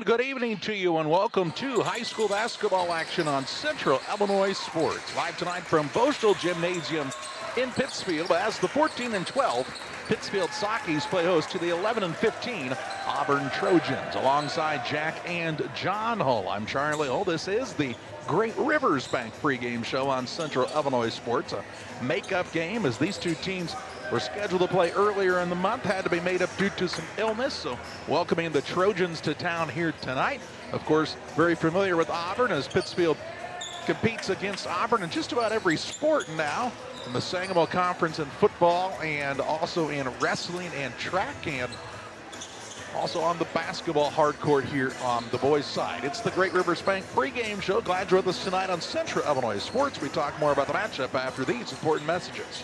good evening to you, and welcome to high school basketball action on Central Illinois Sports. Live tonight from Boastal Gymnasium in Pittsfield as the 14-12 Pittsfield Sockies play host to the 11-15 Auburn Trojans. Alongside Jack and John Hull, I'm Charlie Hull. This is the Great Rivers Bank pregame show on Central Illinois Sports. A makeup game as these two teams were scheduled to play earlier in the month, had to be made up due to some illness. So welcoming the Trojans to town here tonight. Of course, very familiar with Auburn as Pittsfield competes against Auburn in just about every sport now. In the Sangamo Conference in football and also in wrestling and track, and also on the basketball hardcourt here on the boys' side. It's the Great Rivers Bank pregame show. Glad you're with us tonight on Central Illinois Sports. We talk more about the matchup after these important messages.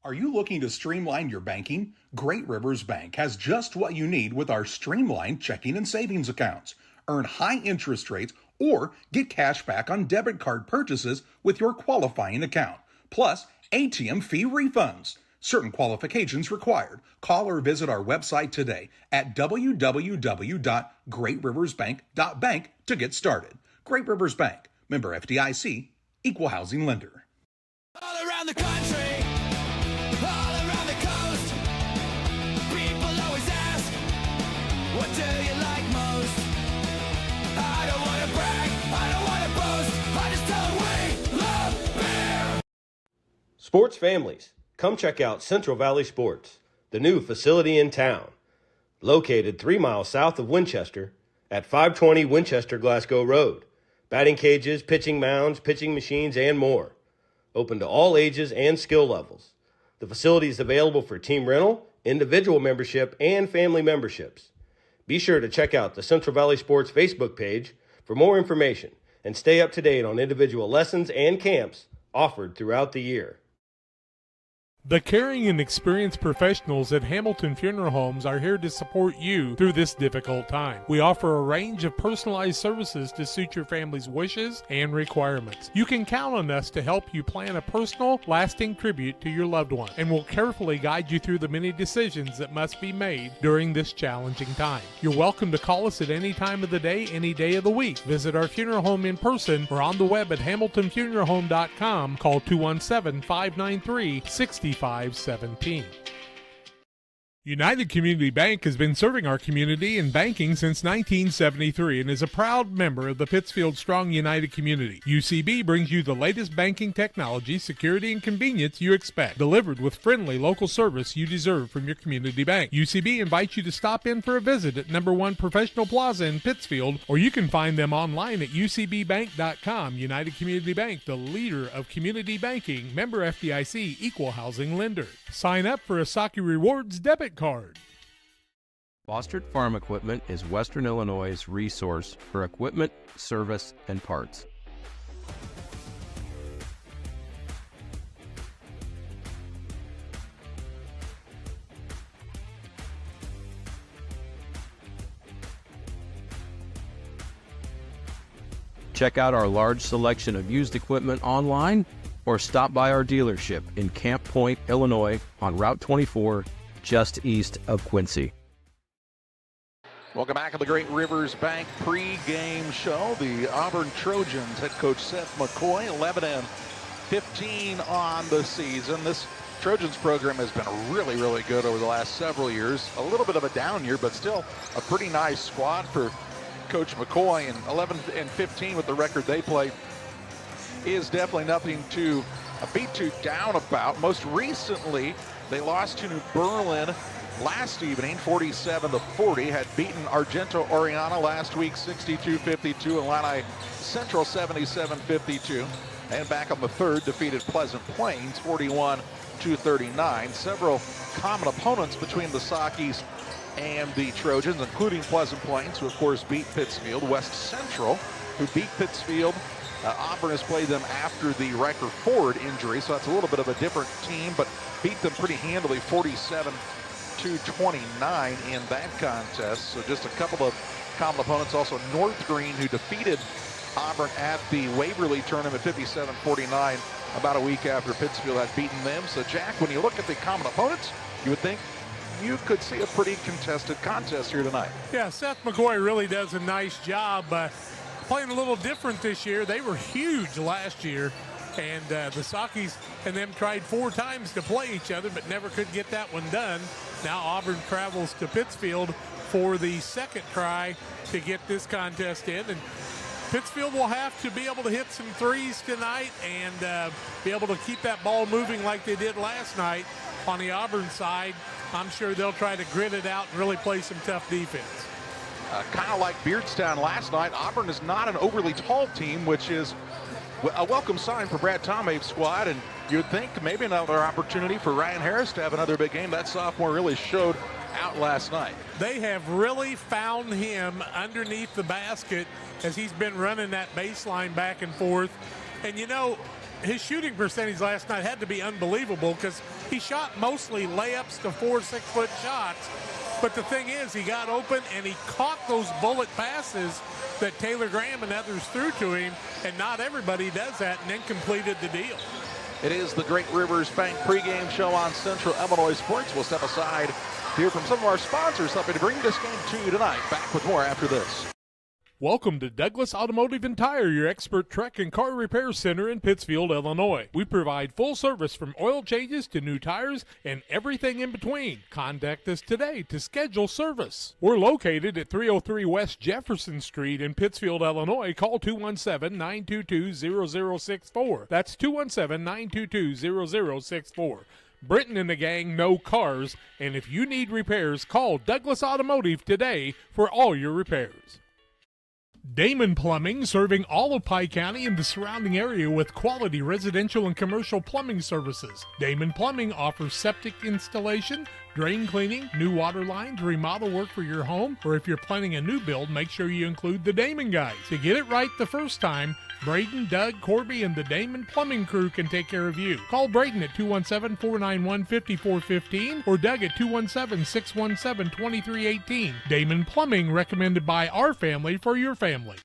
Are you looking to streamline your banking? Great Rivers Bank has just what you need with our streamlined checking and savings accounts. Earn high interest rates or get cash back on debit card purchases with your qualifying account. Plus, ATM fee refunds. Certain qualifications required. Call or visit our website today at www.greatriversbank.bank to get started. Great Rivers Bank, member FDIC, equal housing lender. All around the country, all around the coast, people always ask, what do you like most? I don't want to brag, I don't want to boast, I just tell them we love beer. Sports families, come check out Central Valley Sports, the new facility in town. Located 3 miles south of Winchester at 520 Winchester Glasgow Road. Batting cages, pitching mounds, pitching machines, and more. Open to all ages and skill levels. The facility is available for team rental, individual membership, and family memberships. Be sure to check out the Central Valley Sports Facebook page for more information and stay up to date on individual lessons and camps offered throughout the year. The caring and experienced professionals at Hamilton Funeral Homes are here to support you through this difficult time. We offer a range of personalized services to suit your family's wishes and requirements. You can count on us to help you plan a personal, lasting tribute to your loved one, and we'll carefully guide you through the many decisions that must be made during this challenging time. You're welcome to call us at any time of the day, any day of the week. Visit our funeral home in person or on the web at hamiltonfuneralhome.com. Call 217-593-6517. United Community Bank has been serving our community in banking since 1973 and is a proud member of the Pittsfield Strong United community. UCB brings you the latest banking technology, security, and convenience you expect, delivered with friendly local service you deserve from your community bank. UCB invites you to stop in for a visit at number 1 Professional Plaza in Pittsfield, or you can find them online at ucbbank.com. United Community Bank, the leader of community banking, member FDIC, equal housing lender. Sign up for a Saki Rewards debit card. Bostard Farm Equipment is Western Illinois' resource for equipment, service, and parts. Check out our large selection of used equipment online or stop by our dealership in Camp Point, Illinois on Route 24, just east of Quincy. Welcome back to the Great Rivers Bank pregame show. The Auburn Trojans head coach Seth McCoy, 11-15 on the season. This Trojans program has been really, really good over the last several years. A little bit of a down year, but still a pretty nice squad for Coach McCoy. And 11-15 with the record they play is definitely nothing to be too down about. Most recently, they lost to New Berlin last evening, 47-40. Had beaten Argento Oriana last week, 62-52, and Illini Central, 77-52. And back on the third, defeated Pleasant Plains, 41-39. Several common opponents between the Sockies and the Trojans, including Pleasant Plains, who of course beat Pittsfield. West Central, who beat Pittsfield. Auburn has played them after the Riker Ford injury, so that's a little bit of a different team, but beat them pretty handily, 47-29 in that contest. So just a couple of common opponents. Also North Green, who defeated Auburn at the Waverly tournament, 57-49, about a week after Pittsfield had beaten them. So Jack, when you look at the common opponents, you would think you could see a pretty contested contest here tonight. Yeah, Seth McCoy really does a nice job playing a little different this year. They were huge last year, and the Sakis and them tried 4 times to play each other, but never could get that one done. Now Auburn travels to Pittsfield for the second try to get this contest in, and Pittsfield will have to be able to hit some threes tonight and be able to keep that ball moving like they did last night. On the Auburn side, I'm sure they'll try to grit it out and really play some tough defense. Kind of like Beardstown last night, Auburn is not an overly tall team, which is a welcome sign for Brad Tomave's squad, and you'd think maybe another opportunity for Ryan Harris to have another big game. That sophomore really showed out last night. They have really found him underneath the basket as he's been running that baseline back and forth. And you know, his shooting percentage last night had to be unbelievable because he shot mostly layups to 4 6-foot shots. But the thing is, he got open and he caught those bullet passes that Taylor Graham and others threw to him, and not everybody does that, and then completed the deal. It is the Great Rivers Bank pregame show on Central Illinois Sports. We'll step aside to hear from some of our sponsors helping to bring this game to you tonight. Back with more after this. Welcome to Douglas Automotive and Tire, your expert truck and car repair center in Pittsfield, Illinois. We provide full service from oil changes to new tires and everything in between. Contact us today to schedule service. We're located at 303 West Jefferson Street in Pittsfield, Illinois. Call 217-922-0064. That's 217-922-0064. Britton and the gang know cars, and if you need repairs, call Douglas Automotive today for all your repairs. Damon Plumbing, serving all of Pike County and the surrounding area with quality residential and commercial plumbing services. Damon Plumbing offers septic installation, drain cleaning, new water lines, remodel work for your home, or if you're planning a new build, make sure you include the Damon guys. To get it right the first time, Braden, Doug, Corby, and the Damon Plumbing crew can take care of you. Call Braden at 217-491-5415 or Doug at 217-617-2318. Damon Plumbing, recommended by our family for your family.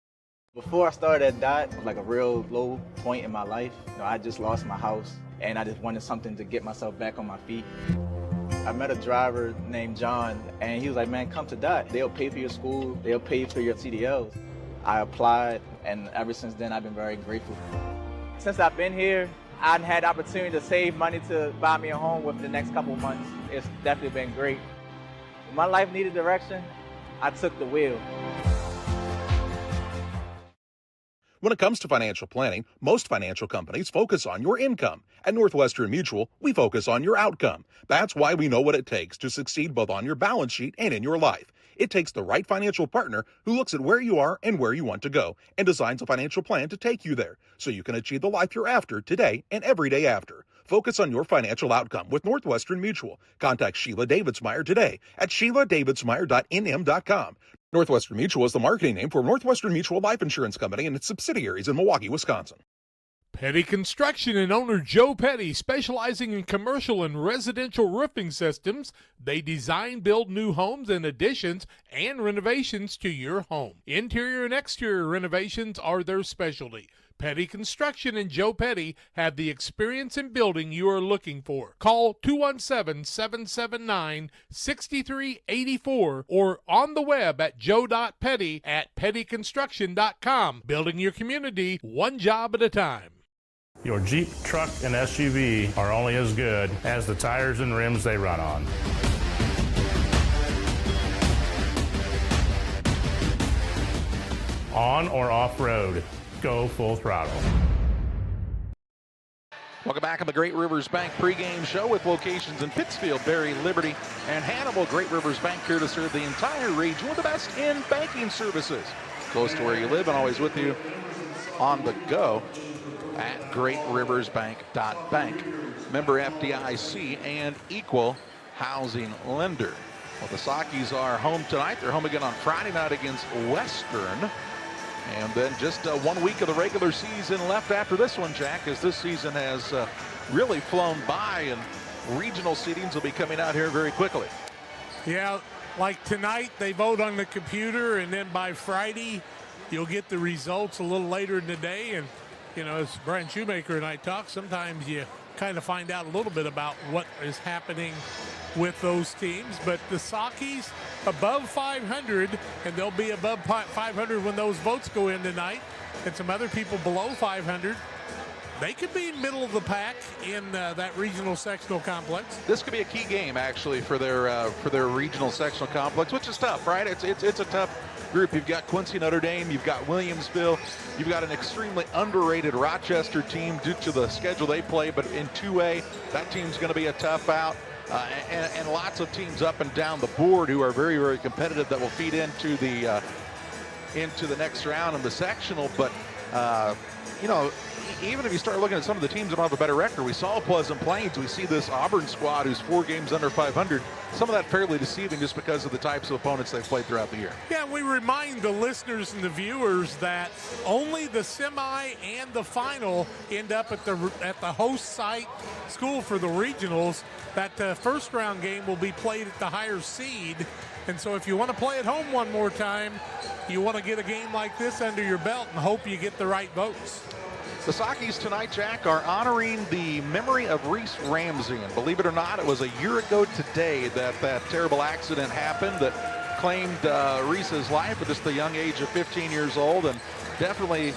Before I started at DOT, it was like a real low point in my life. I just lost my house, and I just wanted something to get myself back on my feet. I met a driver named John, and he was like, man, come to DOT. They'll pay for your school. They'll pay for your CDLs. I applied, and ever since then, I've been very grateful. Since I've been here, I've had the opportunity to save money to buy me a home within the next couple of months. It's definitely been great. When my life needed direction, I took the wheel. When it comes to financial planning, most financial companies focus on your income. At Northwestern Mutual, we focus on your outcome. That's why we know what it takes to succeed both on your balance sheet and in your life. It takes the right financial partner who looks at where you are and where you want to go and designs a financial plan to take you there so you can achieve the life you're after today and every day after. Focus on your financial outcome with Northwestern Mutual. Contact Sheila Davidsmeyer today at SheilaDavidsmeyer.nm.com. Northwestern Mutual is the marketing name for Northwestern Mutual Life Insurance Company and its subsidiaries in Milwaukee, Wisconsin. Petty Construction and owner Joe Petty, specializing in commercial and residential roofing systems. They design, build new homes and additions and renovations to your home. Interior and exterior renovations are their specialty. Petty Construction and Joe Petty have the experience in building you are looking for. Call 217-779-6384 or on the web at joe.petty@pettyconstruction.com. Building your community one job at a time. Your Jeep, truck, and SUV are only as good as the tires and rims they run on. On or off-road, go full throttle. Welcome back on the Great Rivers Bank pregame show with locations in Pittsfield, Berry, Liberty, and Hannibal. Great Rivers Bank here to serve the entire region with the best in banking services. Close to where you live and always with you on the go at GreatRiversBank.bank. Member FDIC and equal housing lender. Well, the Sakis are home tonight. They're home again on Friday night against Western. And then just 1 week of the regular season left after this one, Jack, as this season has really flown by, and regional seedings will be coming out here very quickly. Yeah, like tonight, they vote on the computer, and then by Friday, you'll get the results a little later in the day. And you know, as Brian Shoemaker and I talk, sometimes you kind of find out a little bit about what is happening with those teams. But the Sockies above 500, and they'll be above 500 when those votes go in tonight, and some other people below 500. They could be middle of the pack in that regional sectional complex. This could be a key game, actually, for their regional sectional complex, which is tough, right? It's a tough group. You've got Quincy Notre Dame, you've got Williamsville, you've got an extremely underrated Rochester team due to the schedule they play, but in 2A, that team's going to be a tough out. And lots of teams up and down the board who are very, very competitive that will feed into the next round in the sectional. But you know, even if you start looking at some of the teams that have a better record, we saw Pleasant Plains, we see this Auburn squad who's 4 games under 500. Some of that fairly deceiving just because of the types of opponents they've played throughout the year. Yeah, we remind the listeners and the viewers that only the semi and the final end up at the host site school for the regionals. That first round game will be played at the higher seed. And so if you want to play at home one more time, you want to get a game like this under your belt and hope you get the right votes. The Sockies tonight, Jack, are honoring the memory of Reese Ramsey. And believe it or not, it was a year ago today that terrible accident happened that claimed Reese's life at just the young age of 15 years old, and definitely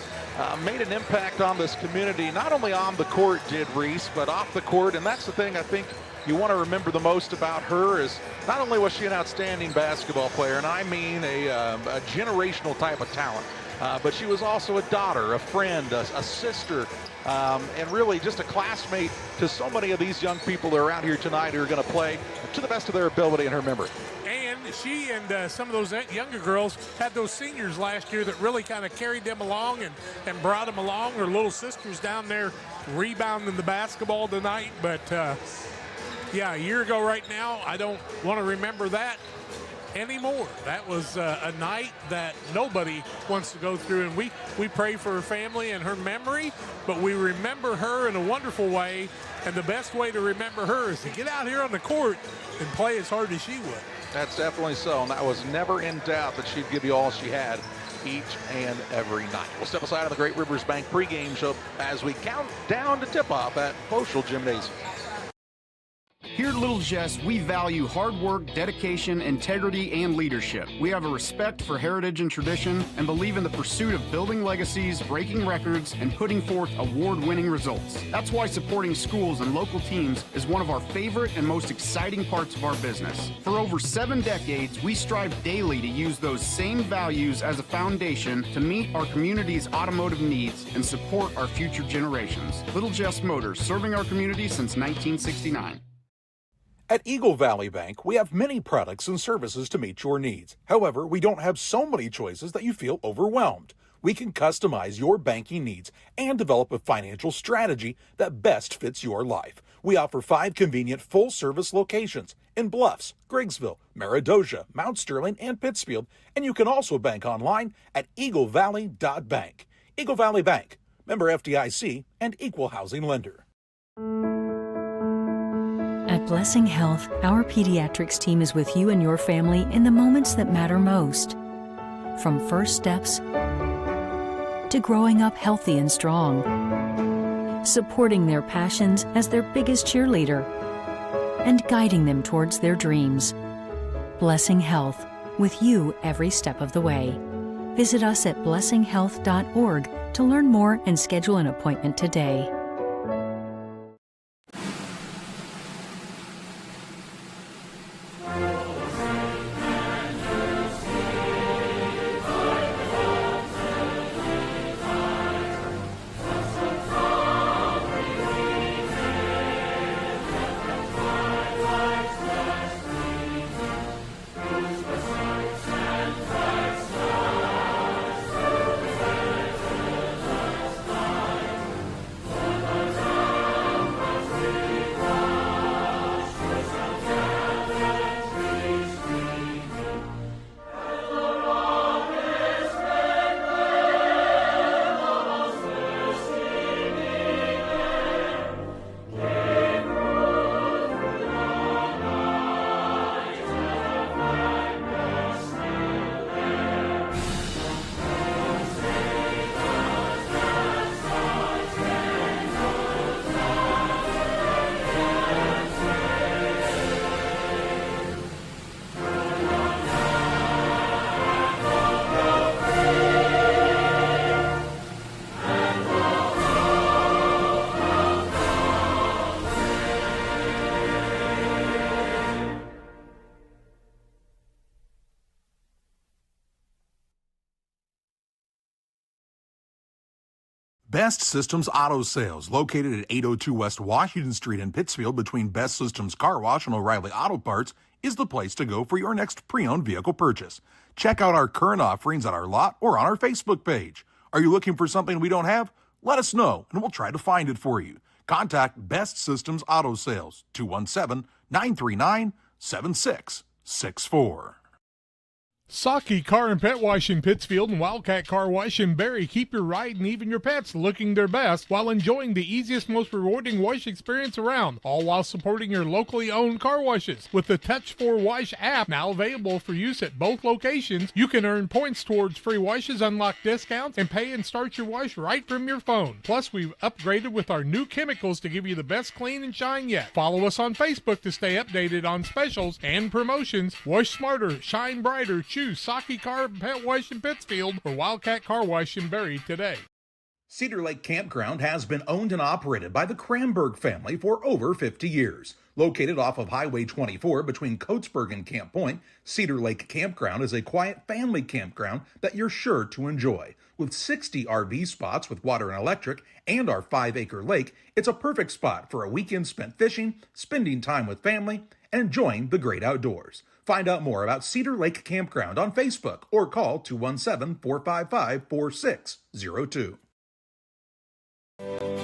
made an impact on this community. Not only on the court did Reese, but off the court. And that's the thing I think you want to remember the most about her is not only was she an outstanding basketball player, and I mean a generational type of talent, but she was also a daughter, a friend, a sister, and really just a classmate to so many of these young people that are out here tonight who are going to play to the best of their ability in her memory. And she and some of those younger girls had those seniors last year that really kind of carried them along and brought them along. Her little sister's down there rebounding the basketball tonight. But, yeah, a year ago right now, I don't want to remember that anymore. That was a night that nobody wants to go through, and we pray for her family and her memory, but we remember her in a wonderful way, and the best way to remember her is to get out here on the court and play as hard as she would. That's definitely so, and that was never in doubt that she'd give you all she had each and every night. We'll step aside on the Great Rivers Bank pregame show as we count down to tip-off at Foschel Gymnasium. Here at Little Jess, we value hard work, dedication, integrity, and leadership. We have a respect for heritage and tradition and believe in the pursuit of building legacies, breaking records, and putting forth award-winning results. That's why supporting schools and local teams is one of our favorite and most exciting parts of our business. For over 7 decades, we strive daily to use those same values as a foundation to meet our community's automotive needs and support our future generations. Little Jess Motors, serving our community since 1969. At Eagle Valley Bank, we have many products and services to meet your needs. However, we don't have so many choices that you feel overwhelmed. We can customize your banking needs and develop a financial strategy that best fits your life. We offer 5 convenient full-service locations in Bluffs, Griggsville, Maridosia, Mount Sterling, and Pittsfield, and you can also bank online at eaglevalley.bank. Eagle Valley Bank, member FDIC, and equal housing lender. At Blessing Health, our pediatrics team is with you and your family in the moments that matter most. From first steps to growing up healthy and strong, supporting their passions as their biggest cheerleader, and guiding them towards their dreams. Blessing Health, with you every step of the way. Visit us at blessinghealth.org to learn more and schedule an appointment today. Best Systems Auto Sales, located at 802 West Washington Street in Pittsfield between Best Systems Car Wash and O'Reilly Auto Parts, is the place to go for your next pre-owned vehicle purchase. Check out our current offerings at our lot or on our Facebook page. Are you looking for something we don't have? Let us know, and we'll try to find it for you. Contact Best Systems Auto Sales, 217-939-7664. Saki Car and Pet Wash in Pittsfield and Wildcat Car Wash in Barry keep your ride and even your pets looking their best while enjoying the easiest, most rewarding wash experience around, all while supporting your locally owned car washes. With the Touch 4 Wash app now available for use at both locations, you can earn points towards free washes, unlock discounts, and pay and start your wash right from your phone. Plus, we've upgraded with our new chemicals to give you the best clean and shine yet. Follow us on Facebook to stay updated on specials and promotions. Wash smarter, shine brighter. Choose Saki Car and Pet Wash in Pittsfield or Wildcat Car Wash in Barry today. Cedar Lake Campground has been owned and operated by the Kramberg family for over 50 years. Located off of Highway 24 between Coatesburg and Camp Point, Cedar Lake Campground is a quiet family campground that you're sure to enjoy. With 60 RV spots with water and electric and our 5-acre lake, it's a perfect spot for a weekend spent fishing, spending time with family, and enjoying the great outdoors. Find out more about Cedar Lake Campground on Facebook or call 217-455-4602.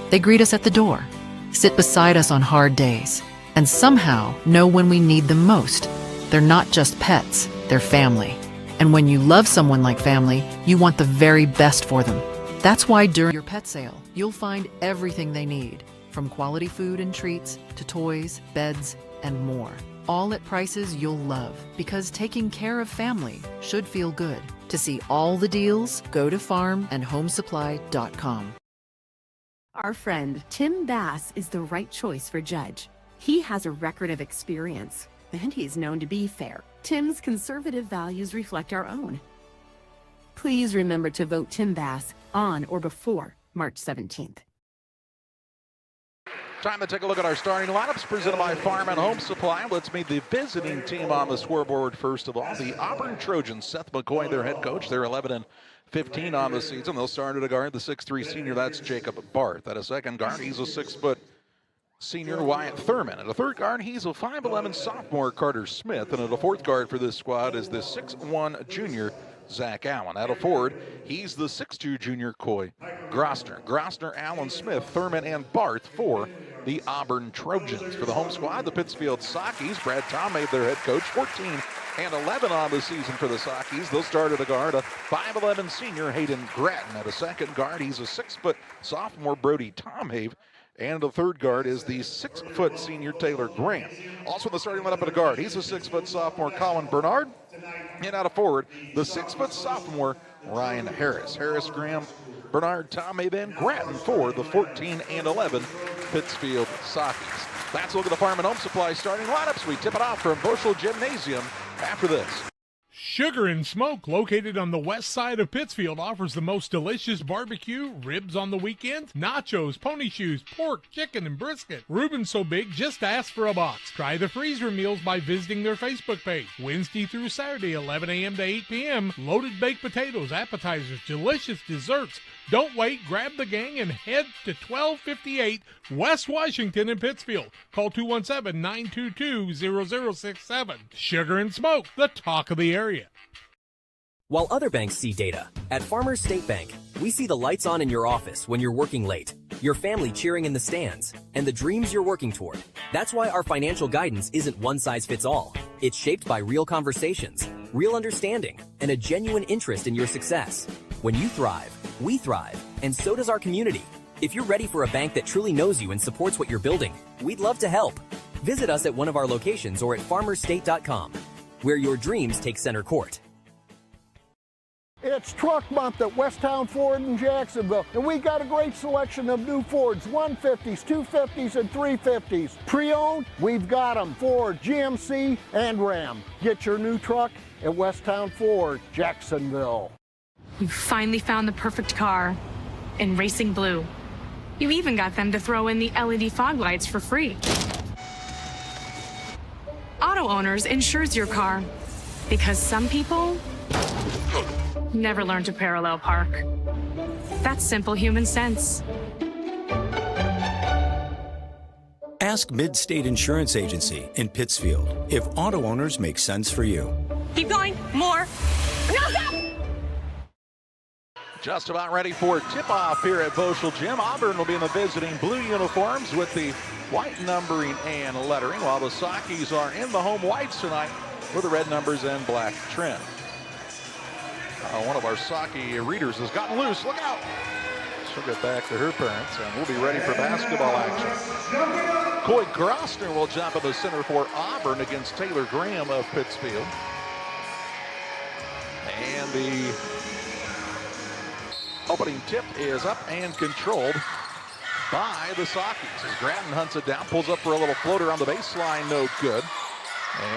They greet us at the door, sit beside us on hard days, and somehow know when we need them most. They're not just pets, they're family. And when you love someone like family, you want the very best for them. That's why during your pet sale, you'll find everything they need, from quality food and treats to toys, beds, and more. All at prices you'll love, because taking care of family should feel good. To see all the deals, go to farmandhomesupply.com. Our friend Tim Bass is the right choice for judge. He has a record of experience, and he's known to be fair. Tim's conservative values reflect our own. Please remember to vote Tim Bass on or before March 17th. Time to take a look at our starting lineups presented by Farm and Home Supply. Let's meet the visiting team on the scoreboard first of all. The Auburn Trojans, Seth McCoy, their head coach. They're 11-15 on the season. They'll start at a guard, the 6'3 senior, that's Jacob Barth. At a second guard, he's a 6-foot senior, Wyatt Thurman. At a third guard, he's a 5'11 sophomore, Carter Smith. And at a fourth guard for this squad is the 6'1 junior, Zach Allen. At a forward, he's the 6'2 junior, Coy Grosner. Grosner, Allen, Smith, Thurman, and Barth for the Auburn Trojans. For the home squad, the Pittsfield Sockies, Brad Tomay, their head coach, 14-11 on the season for the Sockies. They'll start at a guard, a 5'11 senior, Hayden Gratton. At a second guard, he's a 6-foot sophomore, Brody Tomhave. And the third guard is the 6-foot senior, Taylor Graham. Also in the starting lineup at a guard, he's a 6-foot sophomore, Colin Bernard. And out of forward, the 6-foot sophomore, Ryan Harris. Harris, Graham, Bernard, Tommy, then Gratton for the 14-11 Pittsfield Sockies. That's a look at the Farm and Home Supply starting lineups. We tip it off from Bushel Gymnasium after this. Sugar and Smoke, located on the west side of Pittsfield, offers the most delicious barbecue, ribs on the weekends, nachos, pony shoes, pork, chicken, and brisket. Reuben's so big, just ask for a box. Try the freezer meals by visiting their Facebook page. Wednesday through Saturday, 11 a.m. to 8 p.m. Loaded baked potatoes, appetizers, delicious desserts. Don't wait, grab the gang and head to 1258 West Washington in Pittsfield. Call 217-922-0067. Sugar and Smoke, the talk of the area. While other banks see data, at Farmers State Bank, we see the lights on in your office when you're working late, your family cheering in the stands, and the dreams you're working toward. That's why our financial guidance isn't one size fits all. It's shaped by real conversations, real understanding, and a genuine interest in your success. When you thrive, we thrive, and so does our community. If you're ready for a bank that truly knows you and supports what you're building, we'd love to help. Visit us at one of our locations or at farmerstate.com, where your dreams take center court. It's Truck Month at Westtown Ford in Jacksonville, and we got a great selection of new Fords, 150s, 250s, and 350s. Pre-owned, we've got them, Ford, GMC, and Ram. Get your new truck at Westtown Ford, Jacksonville. You finally found the perfect car in racing blue. You even got them to throw in the LED fog lights for free. Auto Owners insures your car because some people never learn to parallel park. That's simple human sense. Ask Mid-State Insurance Agency in Pittsfield if auto owners make sense for you. Keep going. More. No, stop! Just about ready for tip-off here at Boschel Gym. Auburn will be in the visiting blue uniforms with the white numbering and lettering, while the Sockies are in the home whites tonight with the red numbers and black trim. One of our Socky readers has gotten loose. Look out! She'll get back to her parents, and we'll be ready for basketball action. Coy Grosner will jump in the center for Auburn against Taylor Graham of Pittsfield. And the opening tip is up and controlled by the Sockies. As Grattan hunts it down, pulls up for a little floater on the baseline, no good.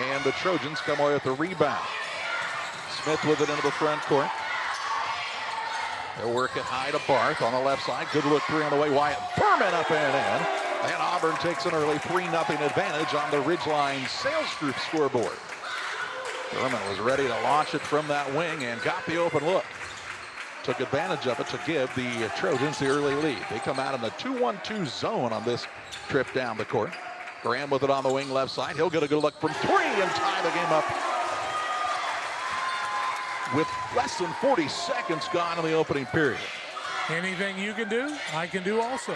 And the Trojans come away with the rebound. Smith with it into the front court. They'll work it high to Barth on the left side. Good look three on the way. Wyatt Furman up and in. And Auburn takes an early 3-0 advantage on the Ridgeline Sales Group scoreboard. Furman was ready to launch it from that wing and got the open look. Took advantage of it to give the Trojans the early lead. They come out in the 2-1-2 zone on this trip down the court. Graham with it on the wing left side. He'll get a good look from three and tie the game up. With less than 40 seconds gone in the opening period. Anything you can do, I can do also.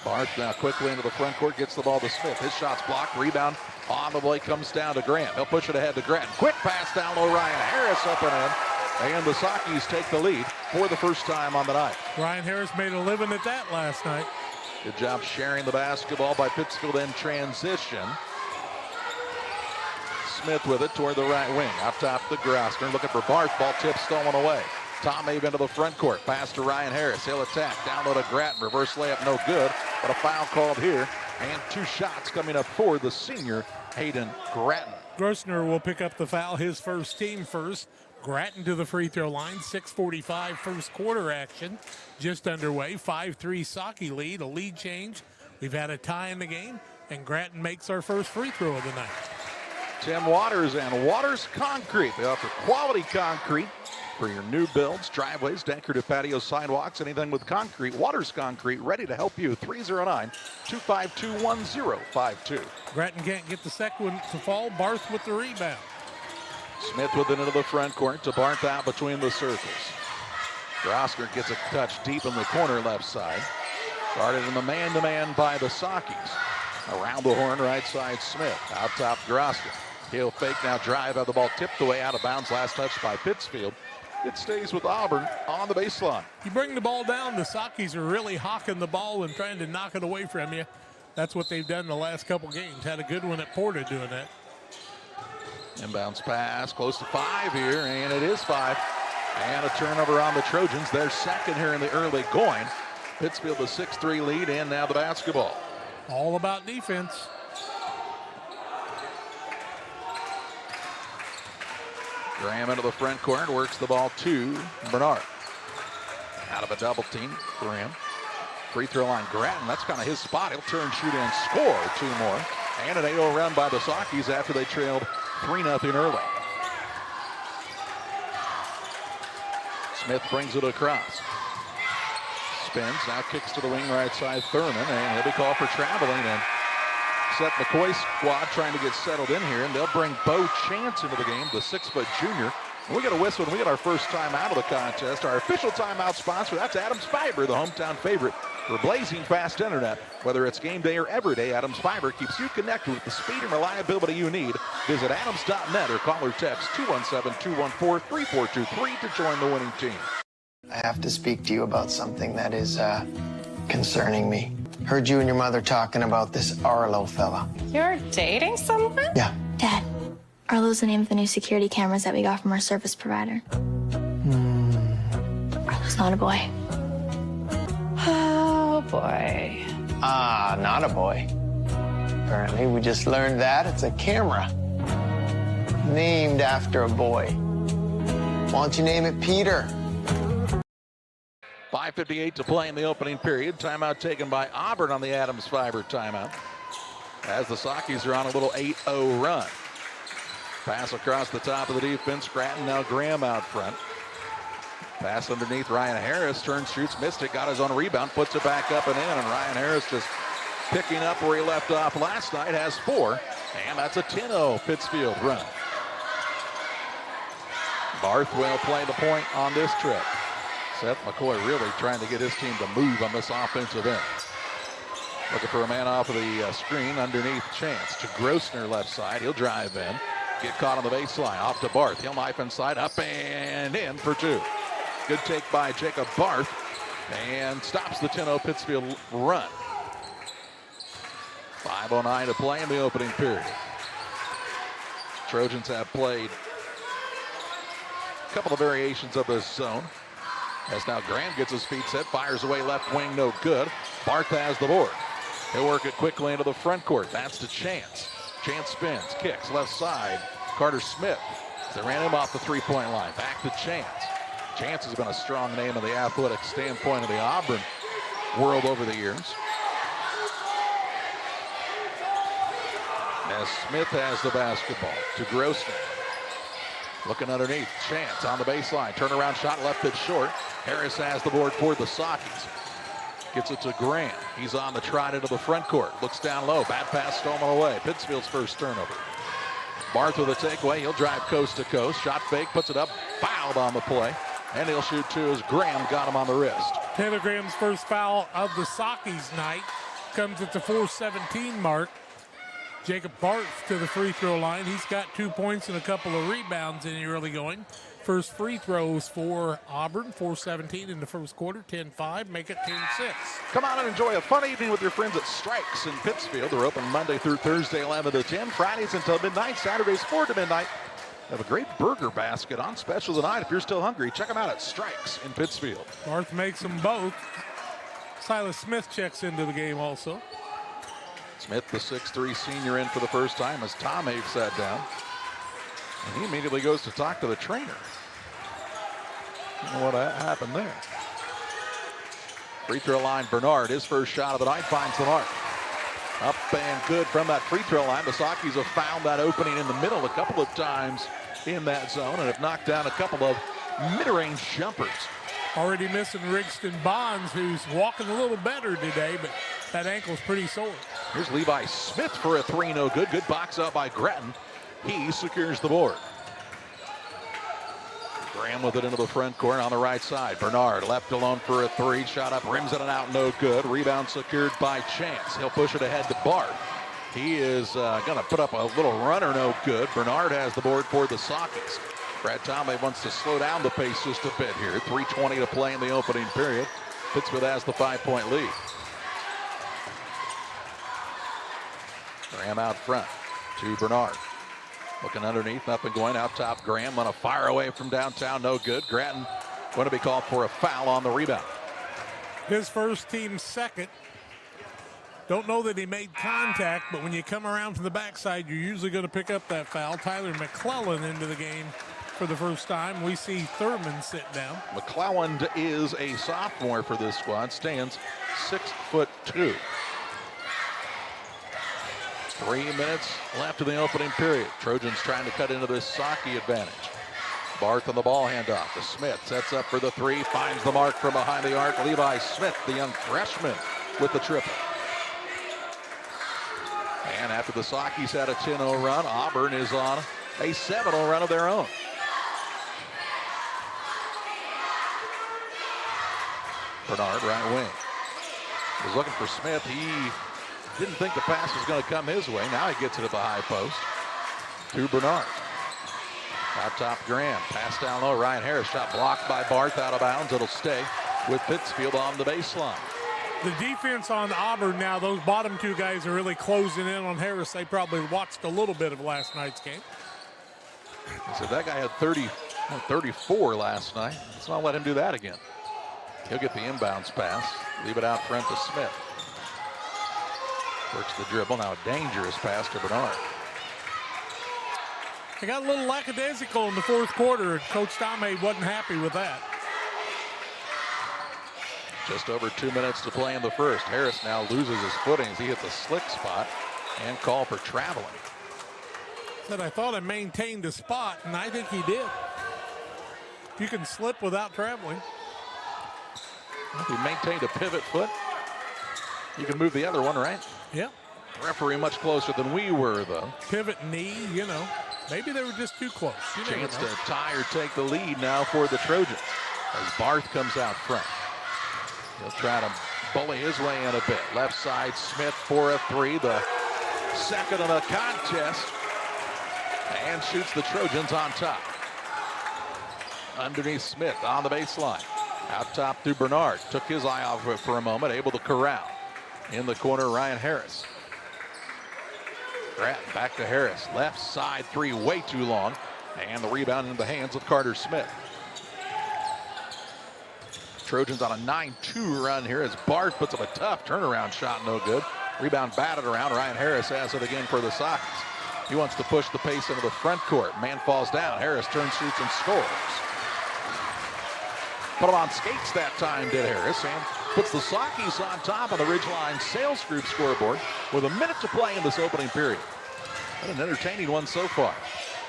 Barth now quickly into the front court, gets the ball to Smith. His shot's blocked, rebound on the play comes down to Graham. He'll push it ahead to Grattan. Quick pass down low, Ryan Harris up and in. And the Sockies take the lead for the first time on the night. Ryan Harris made a living at that last night. Good job sharing the basketball by Pittsfield in transition. Smith with it toward the right wing. Up top to Grosner. Looking for Barth. Ball tip stolen away. Tom Abe into the front court. Pass to Ryan Harris. He'll attack. Down low to Grattan. Reverse layup no good. But a foul called here. And two shots coming up for the senior Hayden Grattan. Grosner will pick up the foul. His first team first. Grattan to the free throw line. 6:45 first quarter action. Just underway. 5-3 Socky lead. A lead change. We've had a tie in the game. And Grattan makes our first free throw of the night. Tim Waters and Waters Concrete. They offer quality concrete for your new builds, driveways, decorative patio sidewalks, anything with concrete. Waters Concrete, ready to help you. 309-252-1052. Grattan can't get the second one to fall. Barth with the rebound. Smith with it into the front court to Barth out between the circles. Grosner gets a touch deep in the corner left side. Guarded in the man-to-man by the Sockies. Around the horn, right side, Smith. Out top, Grosner. He'll fake now, drive out the ball, tipped away out of bounds. Last touch by Pittsfield. It stays with Auburn on the baseline. You bring the ball down, the Sockies are really hawking the ball and trying to knock it away from you. That's what they've done the last couple games. Had a good one at Porter doing that. Inbounds pass, close to 5 here, and it is 5. And a turnover on the Trojans. They're second here in the early going. Pittsfield a 6-3 lead, and now the basketball. All about defense. Graham into the front court, works the ball to Bernard. Out of a double team, Graham. Free throw line, Grattan, that's kind of his spot. He'll turn, shoot, and score 2 more. And an 8-0 run by the Sockies after they trailed 3-0 early. Smith brings it across. Spins, now kicks to the wing right side, Thurman, and he'll be called for traveling. And Seth McCoy's squad trying to get settled in here, and they'll bring Bo Chance into the game, the 6-foot junior. And we get a whistle, and we get our first time out of the contest. Our official timeout sponsor, that's Adams Fiber, the hometown favorite for blazing fast internet. Whether it's game day or every day, Adams Fiber keeps you connected with the speed and reliability you need. Visit adams.net or call or text 217-214-3423 to join the winning team. I have to speak to you about something that is concerning me. Heard you and your mother talking about this Arlo fella. You're dating someone? Yeah. Dad, Arlo's the name of the new security cameras that we got from our service provider. Arlo's not a boy. Oh, boy. Ah, not a boy. Apparently, we just learned that it's a camera named after a boy. Why don't you name it Peter? 5:58 to play in the opening period. Timeout taken by Auburn on the Adams Fiber timeout. As the Sockies are on a little 8-0 run. Pass across the top of the defense. Grattan, now Graham out front. Pass underneath Ryan Harris, turns, shoots, missed it, got his own rebound, puts it back up and in, and Ryan Harris just picking up where he left off last night, has 4, and that's a 10-0 Pittsfield run. Barth will play the point on this trip. Seth McCoy really trying to get his team to move on this offensive end. Looking for a man off of the screen underneath Chance to Grossner left side. He'll drive in, get caught on the baseline, off to Barth. He'll knife inside, up and in for 2. Good take by Jacob Barth and stops the 10-0 Pittsfield run. 5:09 to play in the opening period. Trojans have played a couple of variations of this zone. As now Graham gets his feet set, fires away left wing, no good. Barth has the board. He'll work it quickly into the front court. That's to Chance. Chance spins, kicks left side. Carter Smith. They ran him off the three-point line. Back to Chance. Chance has been a strong name in the athletic standpoint of the Auburn world over the years. As Smith has the basketball to Grossman. Looking underneath, Chance on the baseline. Turnaround shot, left it short. Harris has the board for the Sockies. Gets it to Grant. He's on the trot into the front court. Looks down low. Bad pass stolen away. Pittsfield's first turnover. Barth with a takeaway. He'll drive coast to coast. Shot fake, puts it up. Fouled on the play. And he'll shoot 2 as Graham got him on the wrist. Taylor Graham's first foul of the Sockies night comes at the 4:17 mark. Jacob Barth to the free throw line. He's got 2 points and a couple of rebounds in the early going. First free throws for Auburn, 4:17 in the first quarter, 10-5, make it 10-6. Come on and enjoy a fun evening with your friends at Strikes in Pittsfield. They're open Monday through Thursday, 11 to 10, Fridays until midnight, Saturdays 4 to midnight. They have a great burger basket on special tonight. If you're still hungry, check them out at Strikes in Pittsfield. Barth makes them both. Silas Smith checks into the game also. Smith, the 6'3 senior, in for the first time as Tom Abe sat down. And he immediately goes to talk to the trainer. I don't know what happened there. Free throw line, Bernard, his first shot of the night, finds the mark. Up and good from that free throw line. The Sockies have found that opening in the middle a couple of times in that zone and have knocked down a couple of mid-range jumpers. Already missing Rigston Bonds, who's walking a little better today, but that ankle's pretty sore. Here's Levi Smith for a 3, no good. Good box out by Gretton. He secures the board. Graham with it into the front court on the right side. Bernard left alone for a 3. Shot up, rims it and out, no good. Rebound secured by Chance. He'll push it ahead to Barth. He is going to put up a little runner, no good. Bernard has the board for the Sockies. Brad Tomei wants to slow down the pace just a bit here. 3:20 to play in the opening period. Pittsfield has the 5-point lead. Graham out front to Bernard. Looking underneath, nothing going. Out top, Graham on a fire away from downtown, no good. Gratton going to be called for a foul on the rebound. His first, team second. Don't know that he made contact, but when you come around from the backside, you're usually going to pick up that foul. Tyler McClellan into the game for the first time. We see Thurman sit down. McClellan is a sophomore for this squad, stands 6'2". 3 minutes left in the opening period. Trojans trying to cut into this Saki advantage. Barth on the ball handoff to Smith. Sets up for the 3, finds the mark from behind the arc. Levi Smith, the young freshman, with the triple. And after the Sockies had a 10-0 run, Auburn is on a 7-0 run of their own. Bernard, right wing. Was looking for Smith. He didn't think the pass was going to come his way. Now he gets it at the high post to Bernard. Out top, Graham. Pass down low. Ryan Harris. Shot blocked by Barth, out of bounds. It'll stay with Pittsfield on the baseline. The defense on Auburn now, those bottom 2 guys are really closing in on Harris. They probably watched a little bit of last night's game. So that guy had 34 last night. Let's not let him do that again. He'll get the inbounds pass. Leave it out front to Smith. Works the dribble. Now a dangerous pass to Bernard. They got a little lackadaisical in the fourth quarter, and Coach Tomei wasn't happy with that. Just over 2 minutes to play in the first. Harris now loses his footing as he hits a slick spot and call for traveling. Said, I thought I maintained the spot, and I think he did. You can slip without traveling. He maintained a pivot foot. You can move the other one, right? Yeah. Referee much closer than we were, though. Pivot knee, maybe they were just too close. Chance to tie or take the lead now for the Trojans as Barth comes out front. He'll try to bully his way in a bit. Left side, Smith for a three. The second of the contest. And shoots the Trojans on top. Underneath Smith on the baseline. Out top to Bernard. Took his eye off it for a moment. Able to corral. In the corner, Ryan Harris. Grab back to Harris. Left side three, way too long. And the rebound in the hands of Carter Smith. Trojans on a 9-2 run here as Barth puts up a tough turnaround shot, no good. Rebound batted around. Ryan Harris has it again for the Sockets. He wants to push the pace into the front court. Man falls down. Harris turns, shoots, and scores. Put him on skates that time, did Harris, and puts the Sockies on top of the Ridgeline Sales Group scoreboard with a minute to play in this opening period. What an entertaining one so far.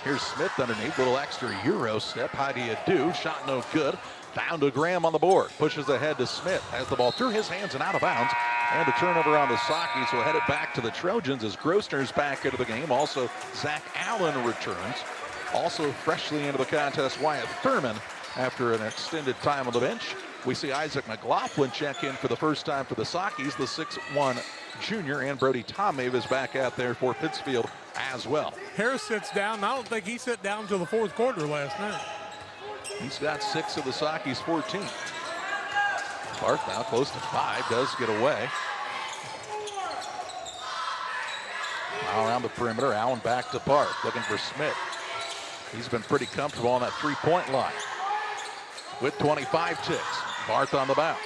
Here's Smith underneath, little extra Euro step. How do you do? Shot no good. Down to Graham on the board. Pushes ahead to Smith. Has the ball through his hands and out of bounds. And the turnover on the Sockies will head it back to the Trojans as Grosner's back into the game. Also, Zach Allen returns. Also freshly into the contest, Wyatt Thurman after an extended time on the bench. We see Isaac McLaughlin check in for the first time for the Sockies. The 6'1" junior, and Brody Tomave is back out there for Pittsfield as well. Harris sits down. I don't think he sat down until the fourth quarter last night. He's got 6 of the Sockies' 14. Barth now close to 5, does get away. Now around the perimeter, Allen back to Barth, looking for Smith. He's been pretty comfortable on that three-point line. With 25 ticks, Barth on the bounce.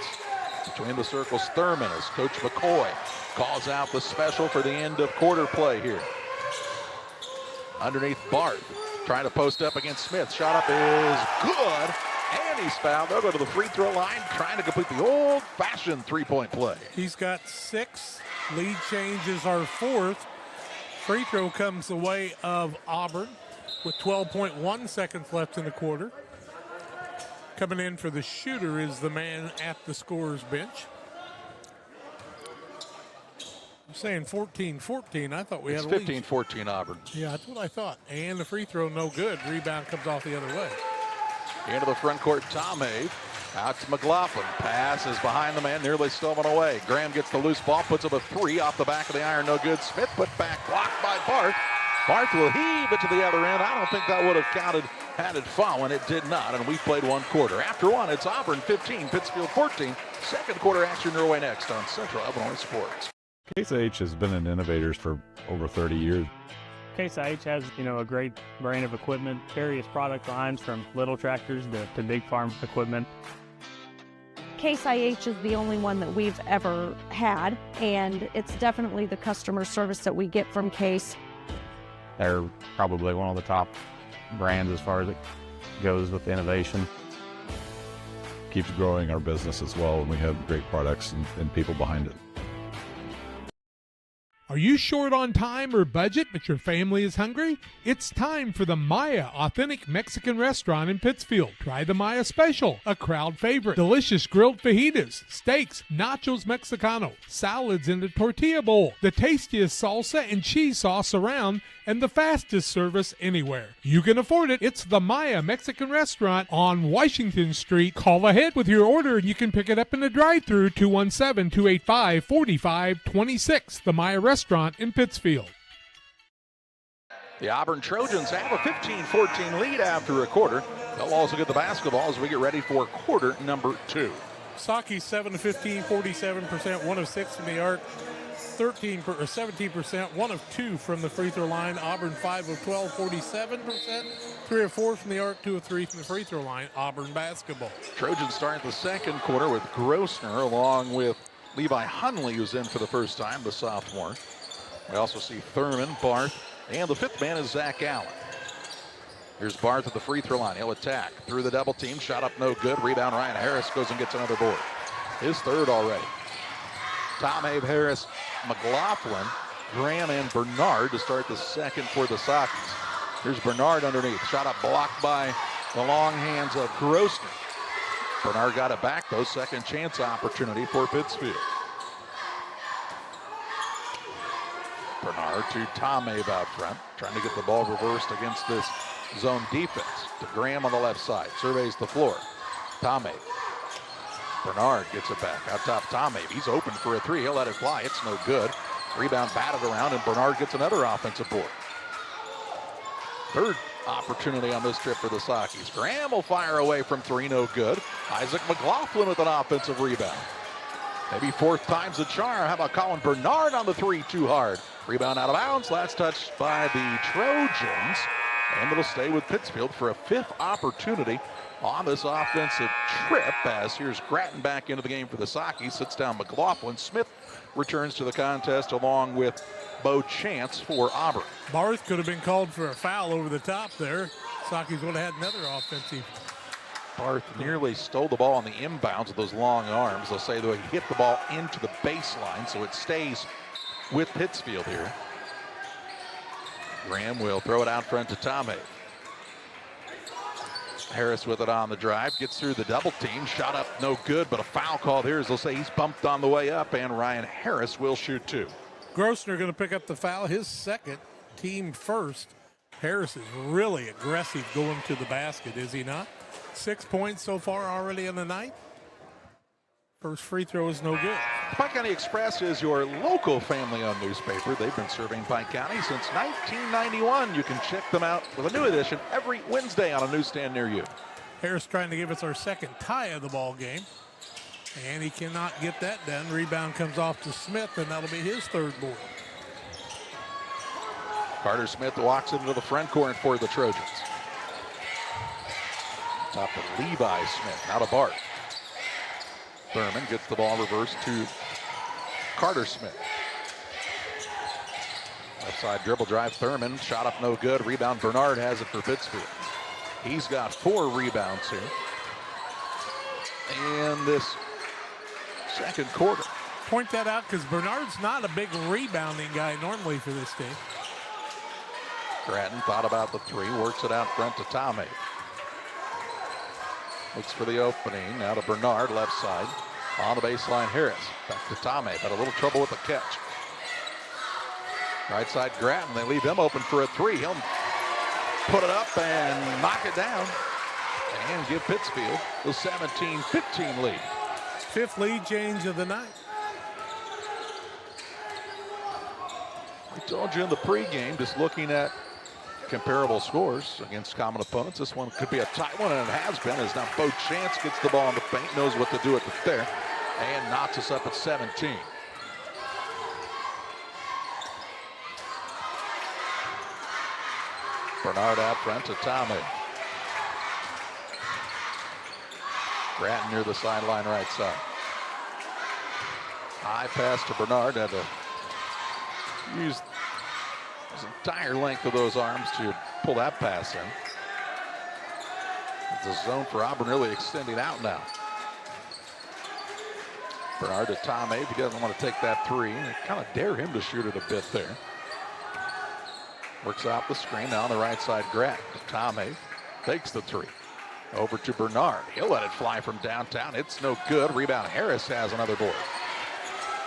Between the circles, Thurman as Coach McCoy calls out the special for the end of quarter play here. Underneath Barth, trying to post up against Smith. Shot up is good, and he's fouled. They'll go to the free throw line, trying to complete the old-fashioned three-point play. He's got 6. Lead changes our 4th. Free throw comes the way of Auburn with 12.1 seconds left in the quarter. Coming in for the shooter is the man at the scorer's bench. I'm saying 14-14. I thought we had a lead. 15-14 Auburn. Yeah, that's what I thought. And the free throw no good. Rebound comes off the other way. Into the front court, Tomave. Out to McLaughlin. Pass is behind the man, nearly stolen away. Graham gets the loose ball, puts up a 3 off the back of the iron, no good. Smith put back, blocked by Barth. Barth will heave it to the other end. I don't think that would have counted had it fallen. It did not, and we played one quarter. After one, it's Auburn 15, Pittsfield 14. Second quarter action your way next on Central Illinois Sports. Case IH has been in Innovators for over 30 years. Case IH has, a great brand of equipment, various product lines from little tractors to big farm equipment. Case IH is the only one that we've ever had, and it's definitely the customer service that we get from Case. They're probably one of the top brands as far as it goes with innovation. Keeps growing our business as well, and we have great products and people behind it. Are you short on time or budget, but your family is hungry? It's time for the Maya Authentic Mexican Restaurant in Pittsfield. Try the Maya Special, a crowd favorite. Delicious grilled fajitas, steaks, nachos mexicano, salads in the tortilla bowl, the tastiest salsa and cheese sauce around, and the fastest service anywhere. You can afford it. It's the Maya Mexican Restaurant on Washington Street. Call ahead with your order and you can pick it up in the drive-thru, 217-285-4526. The Maya Restaurant in Pittsfield. The Auburn Trojans have a 15-14 lead after a quarter. They'll also get the basketball as we get ready for quarter number 2. Saki 7-15, 47%, 1 of 6 from the arc. 17%, 1 of 2 from the free throw line. Auburn 5 of 12, 47%, 3 of 4 from the arc, 2 of 3 from the free throw line. Auburn basketball. Trojans start the second quarter with Grosner along with Levi Hunley, who's in for the first time, the sophomore. We also see Thurman, Barth, and the fifth man is Zach Allen. Here's Barth at the free throw line. He'll attack through the double team. Shot up no good. Rebound Ryan Harris goes and gets another board. His third already. Tomave, Harris, McLaughlin, Graham, and Bernard to start the second for the Sockets. Here's Bernard underneath. Shot up blocked by The long hands of Grossner. Bernard got it back, though. Second chance opportunity for Pittsfield. Bernard to Tomave out front, trying to get the ball reversed against this zone defense. To Graham on the left side, surveys the floor. Tomave. Bernard gets it back. Out top, Tomave. He's open for a three. He'll let it fly. It's no good. Rebound batted around, and Bernard gets another offensive board. Third opportunity on this trip for the Sockies. Graham will fire away from three, no good. Isaac McLaughlin with an offensive rebound. Maybe fourth time's the charm. How about Colin Bernard on the three, too hard. Rebound out of bounds. Last touch by the Trojans. And it'll stay with Pittsfield for a fifth opportunity on this offensive trip. As here's Grattan back into the game for the Sockies. Sits down McLaughlin. Smith returns to the contest along with Bo Chance for Auburn. Barth could have been called for a foul over the top there. Sockies would have had another offensive. Barth nearly stole the ball on the inbounds with those long arms. They'll say, though, he hit the ball into the baseline, so it stays with Pittsfield here. Graham will throw it out front to Tomei. Harris with it on the drive, gets through the double team, shot up no good, but a foul called here as they'll say he's bumped on the way up, and Ryan Harris will shoot two. Grossner going to pick up the foul, his second, team first. Harris is really aggressive going to the basket, is he not? 6 points so far already in the night. First free throw is no good. Pike County Express is your local family-owned newspaper. They've been serving Pike County since 1991. You can check them out with a new edition every Wednesday on a newsstand near you. Harris trying to give us our second tie of the ball game. And he cannot get that done. Rebound comes off to Smith, and that'll be his third board. Carter Smith walks into the front court for the Trojans. Top of Levi Smith, now to Bart. Thurman gets the ball reversed to Carter Smith. Left side dribble drive, Thurman, shot up no good. Rebound, Bernard has it for Pittsfield. He's got 4 rebounds here in this second quarter. Point that out because Bernard's not a big rebounding guy normally for this team. Grattan thought about the three, works it out front to Tomei. Looks for the opening, now to Bernard, left side. On the baseline, Harris. Back to Tomei, had a little trouble with the catch. Right side, Grattan, they leave him open for a three. He'll put it up and knock it down. And give Pittsfield the 17-15 lead. Fifth lead change of the night. I told you in the pregame, just looking at comparable scores against common opponents, this one could be a tight one, and it has been, as now Bo Chance gets the ball in the paint, knows what to do at the there, and knocks us up at 17. Bernard out front to Tomei. Grattan near the sideline right side. High pass to Bernard, had to use his entire length of those arms to pull that pass in. The zone for Auburn really extending out now. Bernard to Tomei, if he doesn't want to take that three, and kind of dare him to shoot it a bit there. Works out the screen, now on the right side, Grattan to Tomei, takes the three. Over to Bernard, he'll let it fly from downtown, it's no good. Rebound, Harris has another board.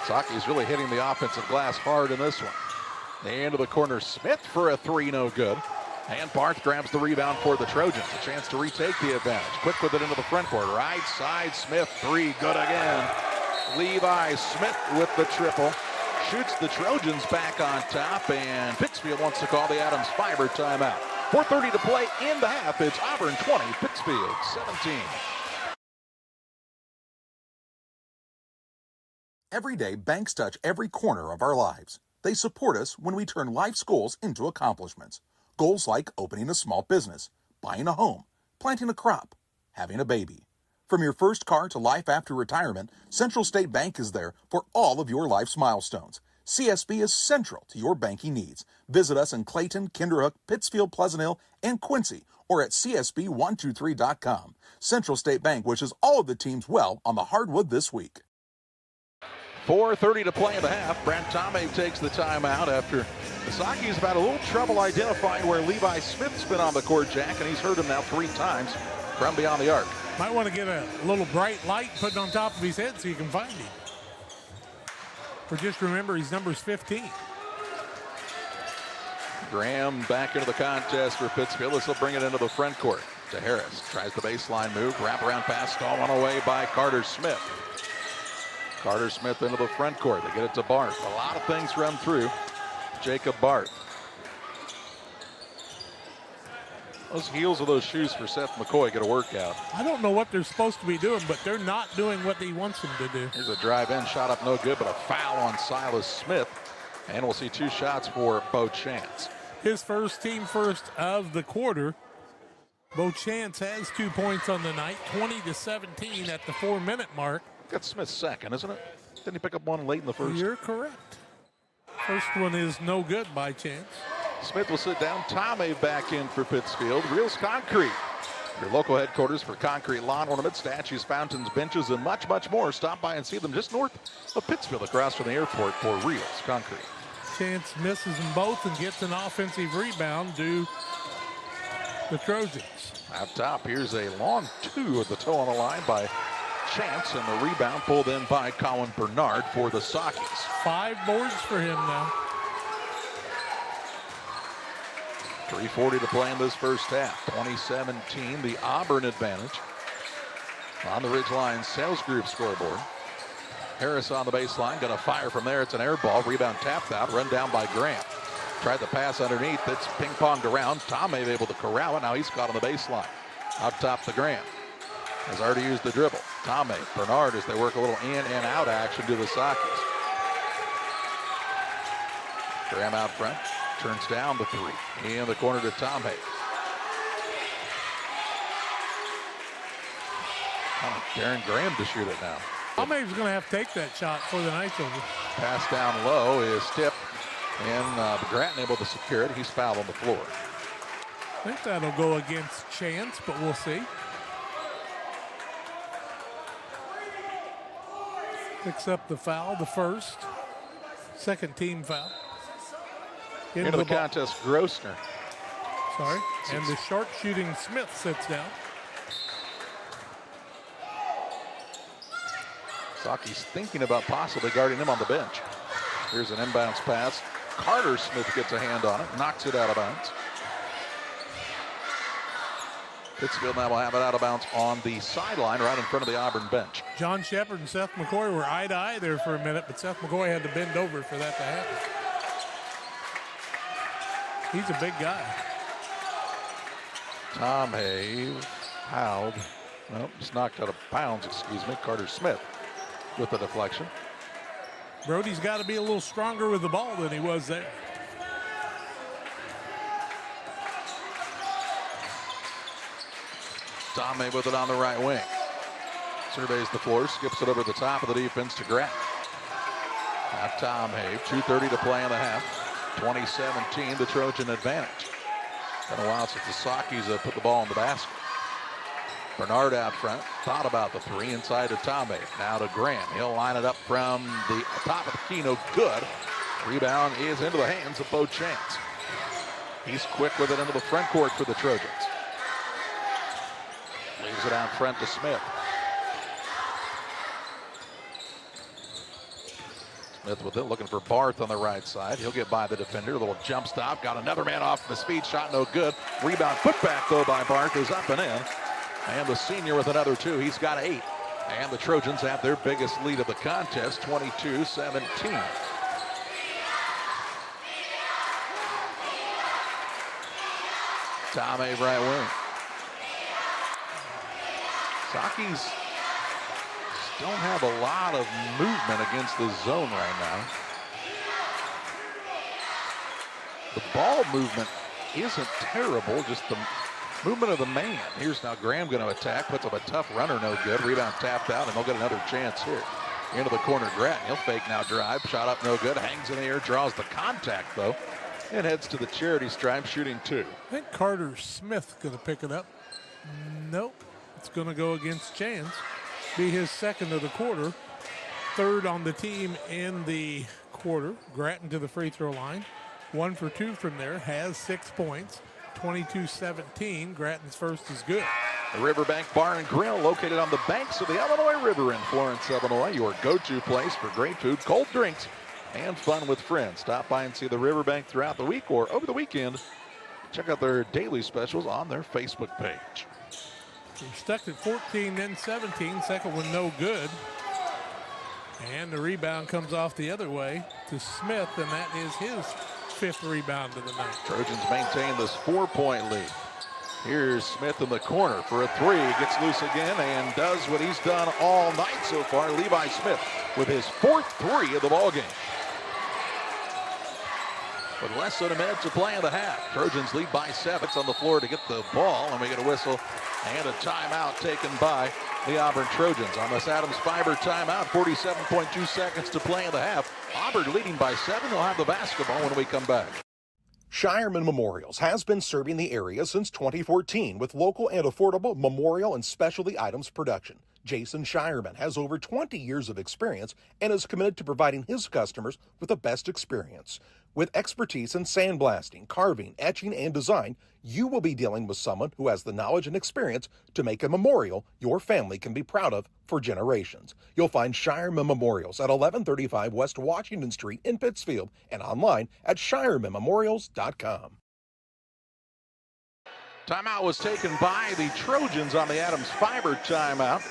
Saki's really hitting the offensive glass hard in this one. Into the corner, Smith for a three, no good. And Barth grabs the rebound for the Trojans. A chance to retake the advantage. Quick with it into the front court. Right side, Smith, three, good again. Levi Smith with the triple. Shoots the Trojans back on top, and Pittsfield wants to call the Adams Fiber timeout. 4:30 to play in the half. It's Auburn 20, Pittsfield 17. Every day, banks touch every corner of our lives. They support us when we turn life's goals into accomplishments. Goals like opening a small business, buying a home, planting a crop, having a baby. From your first car to life after retirement, Central State Bank is there for all of your life's milestones. CSB is central to your banking needs. Visit us in Clayton, Kinderhook, Pittsfield, Pleasant Hill, and Quincy, or at csb123.com. Central State Bank wishes all of the teams well on the hardwood this week. 4:30 to play in the half. Brent Tomei takes the timeout after the Sockies have had a little trouble identifying where Levi Smith's been on the court, Jack, and he's heard him now 3 times from beyond the arc. Might want to get a little bright light put on top of his head so you can find him. Or just remember his number's 15. Graham back into the contest for Pittsfield. This will bring it into the front court to Harris. Tries the baseline move. Wraparound pass stolen away by Carter Smith. Carter Smith into the front court. They get it to Barth. A lot of things run through Jacob Barth. Those heels of those shoes for Seth McCoy get a workout. I don't know what they're supposed to be doing, but they're not doing what he wants them to do. Here's a drive-in shot up, no good, but a foul on Silas Smith. And we'll see 2 shots for Bo Chance. His first team first of the quarter. Bo Chance has 2 points on the night, 20-17 at the 4-minute mark. That's Smith's second, isn't it? Didn't he pick up one late in the first? You're correct. First one is no good by Chance. Smith will sit down. Tomei back in for Pittsfield. Reels Concrete, your local headquarters for concrete lawn ornaments, statues, fountains, benches, and much, much more. Stop by and see them just north of Pittsfield, across from the airport for Reels Concrete. Chance misses them both and gets an offensive rebound to the Trojans. Up top, here's a long 2 at the toe on the line by Chance, and the rebound pulled in by Colin Bernard for the Sockies. 5 boards for him now. 3:40 to play in this first half. 2017, the Auburn advantage. On the Ridgeline Sales Group scoreboard. Harris on the baseline, gonna fire from there. It's an air ball. Rebound tapped out, run down by Graham. Tried the pass underneath. It's ping-ponged around. Tomei able to corral it. Now he's caught on the baseline. Up top to Graham. Has already used the dribble. Tomei, Bernard as they work a little in and out action to the Sockies. Graham out front. Turns down the 3. In the corner to Tomei. Darren Graham to shoot it now. Tomei's going to have to take that shot for the night's over. Pass down low is tipped, and Grattan able to secure it. He's fouled on the floor. I think that'll go against Chance, but we'll see. Picks up the foul, the first. Second team foul. Into the contest, Grossner. Sorry. And the sharp-shooting Smith sits down. Saki's thinking about possibly guarding him on the bench. Here's an inbounds pass. Carter Smith gets a hand on it, knocks it out of bounds. Pittsfield now will have it out of bounds on the sideline right in front of the Auburn bench. John Shepard and Seth McCoy were eye to eye there for a minute, but Seth McCoy had to bend over for that to happen. He's a big guy. Tomei fouled. Well, just knocked out of bounds, excuse me. Carter Smith with the deflection. Brody's got to be a little stronger with the ball than he was there. Tomei with it on the right wing. Surveys the floor, skips it over the top of the defense to Grattan. Now Tomei, 2:30 to play in the half. 2017, the Trojan advantage. Been a while since the Sockies have put the ball in the basket. Bernard out front, thought about the 3 inside to Tomei. Now to Graham. He'll line it up from the top of the key, no good. Rebound is into the hands of Bo Chance. He's quick with it into the front court for the Trojans. Leaves it out front to Smith. Smith with it, looking for Barth on the right side. He'll get by the defender. A little jump stop. Got another man off the speed shot, no good. Rebound put back, though, by Barth is up and in. And the senior with another 2. He's got 8. And the Trojans have their biggest lead of the contest, 22-17. Tomei right wing. Sockies don't have a lot of movement against the zone right now. The ball movement isn't terrible, just the movement of the man. Here's now Graham going to attack, puts up a tough runner, no good. Rebound tapped out, and they'll get another chance here. Into the corner, Grattan. He'll fake now, drive, shot up, no good. Hangs in the air, draws the contact, though, and heads to the charity stripe, shooting 2. I think Carter Smith going to pick it up. Nope. It's going to go against Chance. Be his second of the quarter. third on the team in the quarter. Grattan to the free throw line. 1 for 2 from there, has 6 points. 22-17. Grattan's first is good. The Riverbank Bar and Grill, located on the banks of the Illinois River in Florence, Illinois, your go-to place for great food, cold drinks, and fun with friends. Stop by and see the Riverbank throughout the week or over the weekend. Check out their daily specials on their Facebook page. They're stuck at 14, then 17. Second one no good. And the rebound comes off the other way to Smith, and that is his 5th rebound of the night. Trojans maintain this 4-point lead. Here's Smith in the corner for a 3. Gets loose again and does what he's done all night so far. Levi Smith with his 4th 3 of the ballgame. With less than a minute to play in the half, Trojans lead by 7. It's on the floor to get the ball, and we get a whistle and a timeout taken by the Auburn Trojans. On this Adams Fiber timeout, 47.2 seconds to play in the half. Auburn leading by 7. They'll have the basketball when we come back. Shireman Memorials has been serving the area since 2014 with local and affordable memorial and specialty items production. Jason Shireman has over 20 years of experience and is committed to providing his customers with the best experience. With expertise in sandblasting, carving, etching, and design, you will be dealing with someone who has the knowledge and experience to make a memorial your family can be proud of for generations. You'll find Shireman Memorials at 1135 West Washington Street in Pittsfield and online at shiremanmemorials.com. Timeout was taken by the Trojans on the Adams Fiber timeout.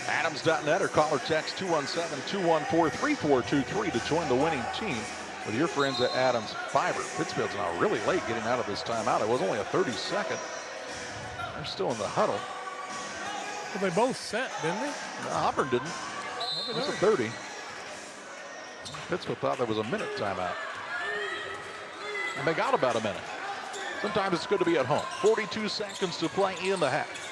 Adams.net or call or text 217-214-3423 to join the winning team with your friends at Adams Fiber. Pittsfield's now really late getting out of this timeout. It was only a 30-second. They're still in the huddle. Well, they both set, didn't they? No, Auburn didn't. It was a 30. Pittsfield thought there was a minute timeout. And they got about a minute. Sometimes it's good to be at home. 42 seconds to play in the half.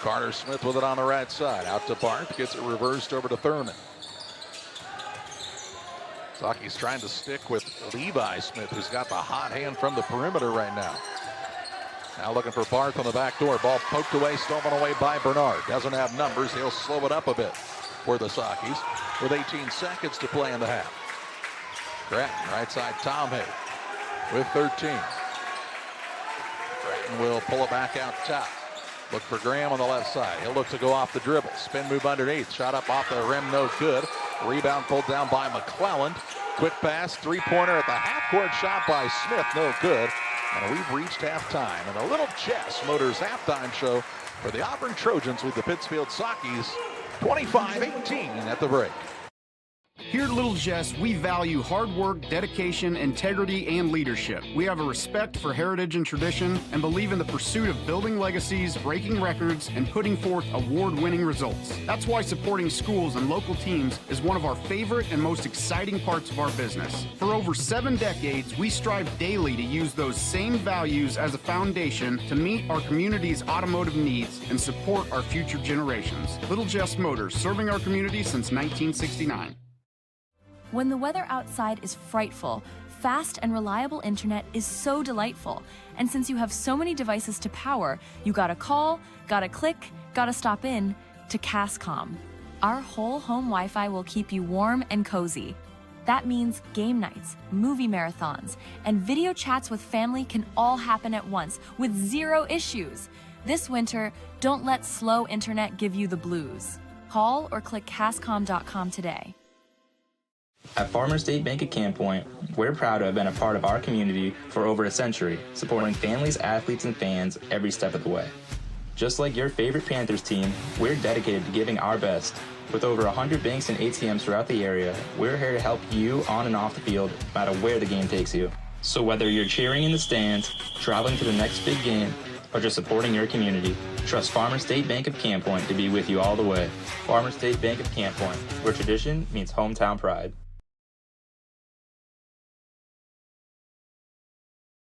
Carter Smith with it on the right side. Out to Barth. Gets it reversed over to Thurman. Saki's trying to stick with Levi Smith, who's got the hot hand from the perimeter right now. Now looking for Barth on the back door. Ball poked away, stolen away by Bernard. Doesn't have numbers. He'll slow it up a bit for the Sakis with 18 seconds to play in the half. Grattan, right side, Tom Hay with 13. Grattan will pull it back out top. Look for Graham on the left side. He'll look to go off the dribble. Spin move underneath. Shot up off the rim, no good. Rebound pulled down by McClelland. Quick pass, three-pointer at the half-court shot by Smith, no good. And we've reached halftime. And a little Chess Motors halftime show for the Auburn Trojans with the Pittsfield Sakis 25-18 at the break. Here at Little Jess, we value hard work, dedication, integrity, and leadership. We have a respect for heritage and tradition and believe in the pursuit of building legacies, breaking records, and putting forth award-winning results. That's why supporting schools and local teams is one of our favorite and most exciting parts of our business. For over 7 decades, we strive daily to use those same values as a foundation to meet our community's automotive needs and support our future generations. Little Jess Motors, serving our community since 1969. When the weather outside is frightful, fast and reliable internet is so delightful. And since you have so many devices to power, you gotta call, gotta click, gotta stop in to Cascom. Our whole home Wi-Fi will keep you warm and cozy. That means game nights, movie marathons, and video chats with family can all happen at once with 0 issues. This winter, don't let slow internet give you the blues. Call or click Cascom.com today. At Farmers State Bank at Camp Point, we're proud to have been a part of our community for over a century, supporting families, athletes, and fans every step of the way. Just like your favorite Panthers team, we're dedicated to giving our best. With over 100 banks and ATMs throughout the area, we're here to help you on and off the field, no matter where the game takes you. So whether you're cheering in the stands, traveling to the next big game, or just supporting your community, trust Farmers State Bank of Camp Point to be with you all the way. Farmers State Bank of Camp Point, where tradition means hometown pride.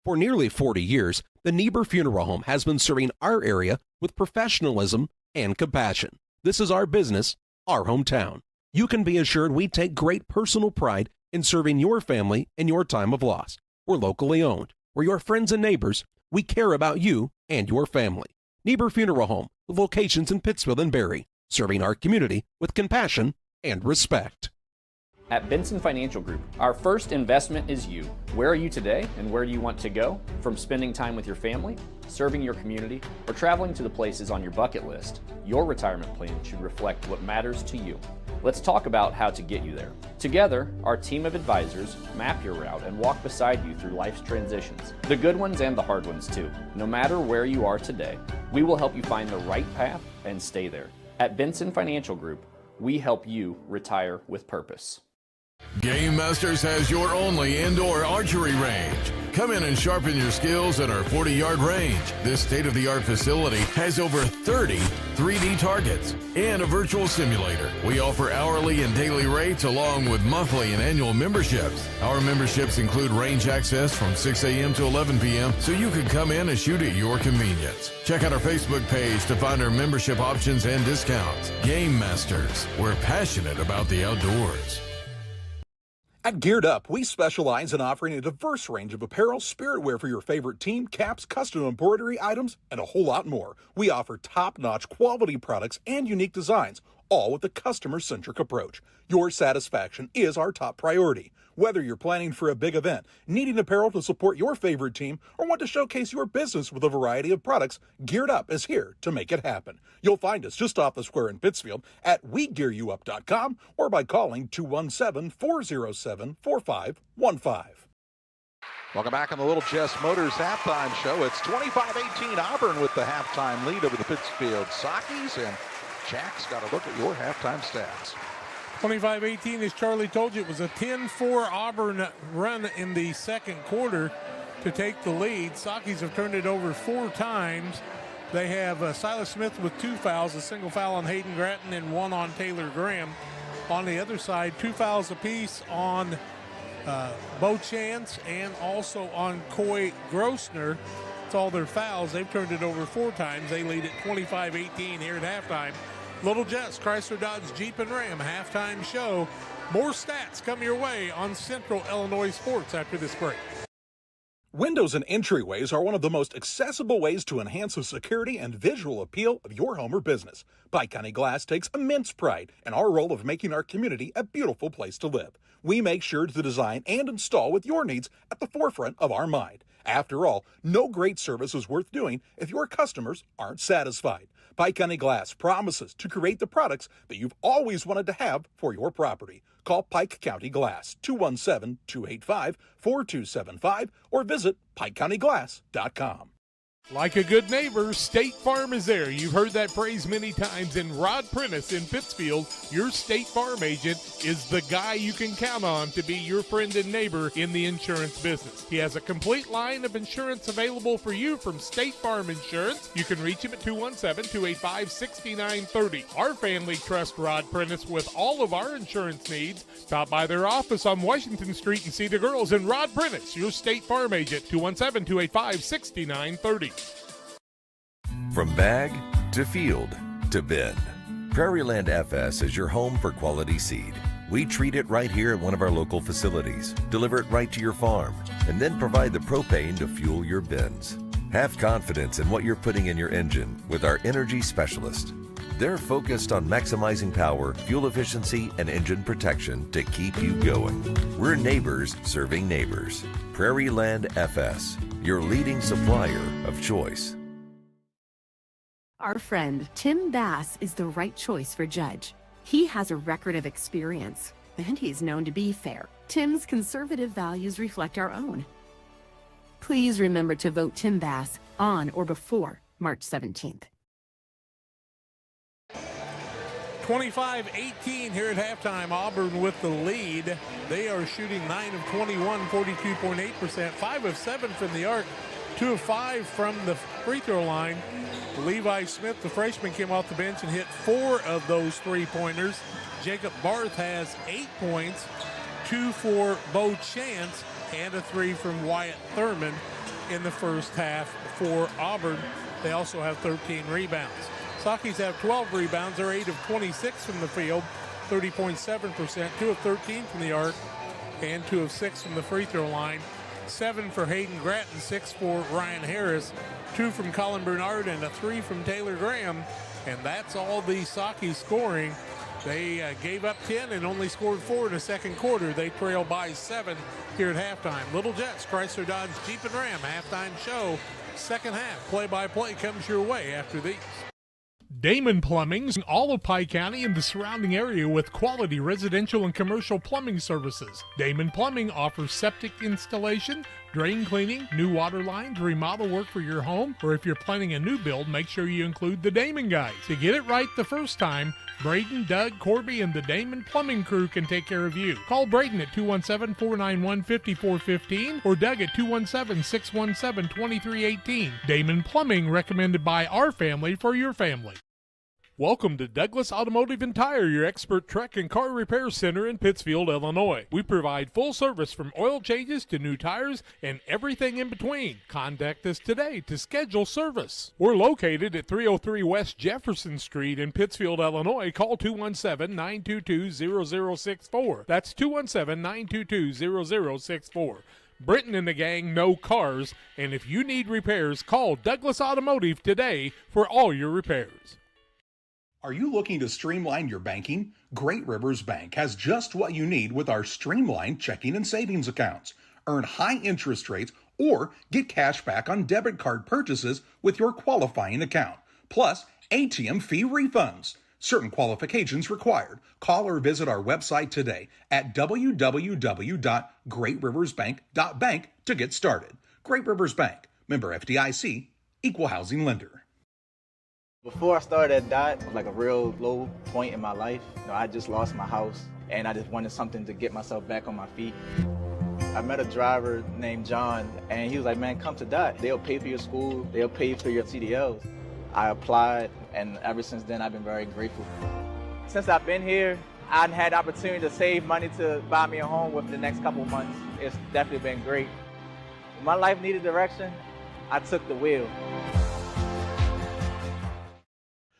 For nearly 40 years, the Niebuhr Funeral Home has been serving our area with professionalism and compassion. This is our business, our hometown. You can be assured we take great personal pride in serving your family in your time of loss. We're locally owned. We're your friends and neighbors. We care about you and your family. Niebuhr Funeral Home, with locations in Pittsfield and Barry. serving our community with compassion and respect. At Benson Financial Group, our first investment is you. Where are you today and where do you want to go? From spending time with your family, serving your community, or traveling to the places on your bucket list, your retirement plan should reflect what matters to you. Let's talk about how to get you there. Together, our team of advisors map your route and walk beside you through life's transitions, the good ones and the hard ones too. No matter where you are today, we will help you find the right path and stay there. At Benson Financial Group, we help you retire with purpose. Game Masters has your only indoor archery range. Come in and sharpen your skills at our 40-yard range. This state-of-the-art facility has over 30 3D targets and a virtual simulator. We offer hourly and daily rates along with monthly and annual memberships. Our memberships include range access from 6 a.m. to 11 p.m. so you can come in and shoot at your convenience. Check out our Facebook page to find our membership options and discounts. Game Masters, we're passionate about the outdoors. At Geared Up, we specialize in offering a diverse range of apparel, spirit wear for your favorite team, caps, custom embroidery items, and a whole lot more. We offer top-notch quality products and unique designs, all with a customer-centric approach. Your satisfaction is our top priority. Whether you're planning for a big event, needing apparel to support your favorite team, or want to showcase your business with a variety of products, Geared Up is here to make it happen. You'll find us just off the square in Pittsfield at WeGearYouUp.com or by calling 217-407-4515. Welcome back on the Little Jess Motors halftime show. It's 25-18 Auburn with the halftime lead over the Pittsfield Sockies, and Jack's got a look at your halftime stats. 25-18, as Charlie told you, it was a 10-4 Auburn run in the second quarter to take the lead. Sockies have turned it over 4 times. They have Silas Smith with 2 fouls, a single foul on Hayden Gratton and 1 on Taylor Graham. On the other side, 2 fouls apiece on Bo Chance and also on Coy Grossner. It's all their fouls. They've turned it over 4 times. They lead at 25-18 here at halftime. Little Jess, Chrysler Dodge Jeep and Ram halftime show. More stats come your way on Central Illinois Sports after this break. Windows and entryways are one of the most accessible ways to enhance the security and visual appeal of your home or business. Pike County Glass takes immense pride in our role of making our community a beautiful place to live. We make sure to design and install with your needs at the forefront of our mind. After all, no great service is worth doing if your customers aren't satisfied. Pike County Glass promises to create the products that you've always wanted to have for your property. Call Pike County Glass, 217-285-4275, or visit PikeCountyGlass.com. Like a good neighbor, State Farm is there. You've heard that phrase many times. And Rod Prentice in Pittsfield, your State Farm agent, is the guy you can count on to be your friend and neighbor in the insurance business. He has a complete line of insurance available for you from State Farm Insurance. You can reach him at 217-285-6930. Our family trusts Rod Prentice with all of our insurance needs. Stop by their office on Washington Street and see the girls. And Rod Prentice, your State Farm agent, 217-285-6930. From bag to field to bin, Prairieland FS is your home for quality seed. We treat it right here at one of our local facilities, deliver it right to your farm, and then provide the propane to fuel your bins. Have confidence in what you're putting in your engine with our energy specialist. They're focused on maximizing power, fuel efficiency, and engine protection to keep you going. We're neighbors serving neighbors. Prairieland FS, your leading supplier of choice. Our friend Tim Bass is the right choice for judge. He has a record of experience, and he's known to be fair. Tim's conservative values reflect our own. Please remember to vote Tim Bass on or before March 17th. 25-18 here at halftime. Auburn with the lead. They are shooting 9 of 21, 42.8%, 5 of 7 from the arc, 2 of 5 from the free throw line. Levi Smith, the freshman, came off the bench and hit 4 of those 3-pointers. Jacob Barth has 8 points, 2 for Bo Chance, and a 3 from Wyatt Thurman in the first half for Auburn. They also have 13 rebounds. Sockies have 12 rebounds. They're 8 of 26 from the field, 30.7%, 2 of 13 from the arc, and 2 of 6 from the free throw line. 7 for Hayden Gratton, 6 for Ryan Harris, 2 from Colin Bernard, and a 3 from Taylor Graham. and that's all the Saki scoring. They gave up 10 and only scored 4 in the second quarter. They trail by 7 here at halftime. Little Jets, Chrysler Dodge Jeep and Ram halftime show. Second half play-by-play comes your way after these. Damon Plumbing's in all of Pike County and the surrounding area with quality residential and commercial plumbing services. Damon Plumbing offers septic installation, drain cleaning, new water lines, remodel work for your home, or if you're planning a new build, make sure you include the Damon guys. To get it right the first time, Braden, Doug, Corby, and the Damon Plumbing crew can take care of you. Call Braden at 217-491-5415 or Doug at 217-617-2318. Damon Plumbing, recommended by our family for your family. Welcome to Douglas Automotive and Tire, your expert truck and car repair center in Pittsfield, Illinois. We provide full service from oil changes to new tires and everything in between. Contact us today to schedule service. We're located at 303 West Jefferson Street in Pittsfield, Illinois. Call 217-922-0064. That's 217-922-0064. Britton and the gang know cars, and if you need repairs, call Douglas Automotive today for all your repairs. Are you looking to streamline your banking? Great Rivers Bank has just what you need with our streamlined checking and savings accounts. Earn high interest rates or get cash back on debit card purchases with your qualifying account, plus ATM fee refunds. Certain qualifications required. Call or visit our website today at www.greatriversbank.bank to get started. Great Rivers Bank, member FDIC, equal housing lender. Before I started at DOT, it was like a real low point in my life. I just lost my house, and I just wanted something to get myself back on my feet. I met a driver named John, and he was like, man, come to DOT. They'll pay for your school. They'll pay for your CDLs. I applied, and ever since then, I've been very grateful. Since I've been here, I've had the opportunity to save money to buy me a home within the next couple of months. It's definitely been great. When my life needed direction, I took the wheel.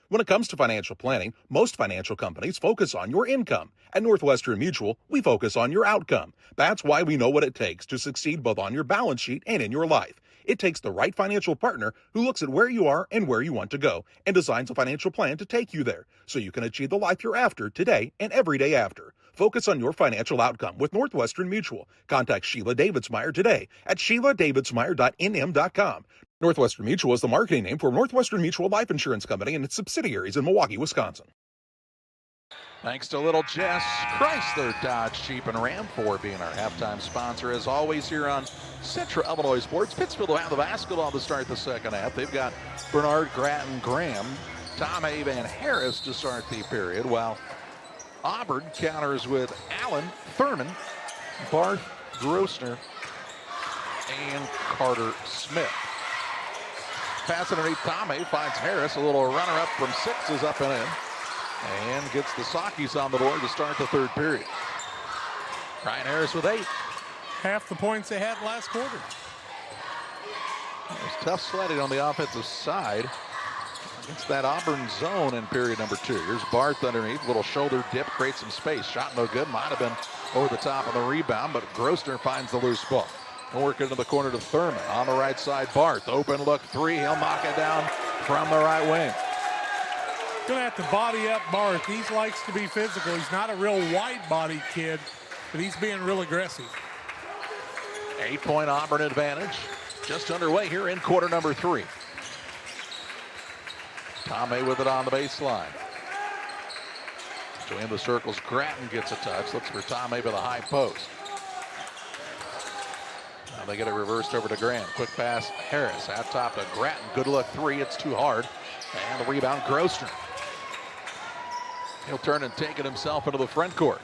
When it comes to financial planning, most financial companies focus on your income. At Northwestern Mutual, we focus on your outcome. That's why we know what it takes to succeed both on your balance sheet and in your life. It takes the right financial partner who looks at where you are and where you want to go and designs a financial plan to take you there so you can achieve the life you're after today and every day after. Focus on your financial outcome with Northwestern Mutual. Contact Sheila Davidsmeyer today at SheilaDavidsmeyer.nm.com. Northwestern Mutual is the marketing name for Northwestern Mutual Life Insurance Company and its subsidiaries in Milwaukee, Wisconsin. Thanks to Little Jess, Chrysler Dodge Jeep and Ram for being our halftime sponsor. As always here on Central Illinois Sports, Pittsfield will have the basketball to start the second half. They've got Bernard, Grattan, Graham, Tom Abe, and Harris to start the period, while Auburn counters with Allen, Thurman, Barth, Grossner, and Carter Smith. Passing underneath Tomei, finds Harris. A little runner-up from 6 is up and in. And gets the Sakis on the board to start the third period. Ryan Harris with 8. Half the points they had last quarter. It was tough sledding on the offensive side against that Auburn zone in period number 2. Here's Barth underneath. Little shoulder dip, creates some space. Shot no good. Might have been over the top of the rebound, but Grossner finds the loose ball. Work into the corner to Thurman. On the right side, Barth. Open look 3. He'll knock it down from the right wing. Gonna have to body up Barth. He likes to be physical. He's not a real wide-bodied kid, but he's being real aggressive. 8-point Auburn advantage. Just underway here in quarter number 3. Tomei with it on the baseline. So in the circles, Grattan gets a touch. Looks for Tomei by the high post. Now they get it reversed over to Graham. Quick pass, Harris out top to Grattan. Good look 3, it's too hard. And the rebound, Grossner. He'll turn and take it himself into the front court.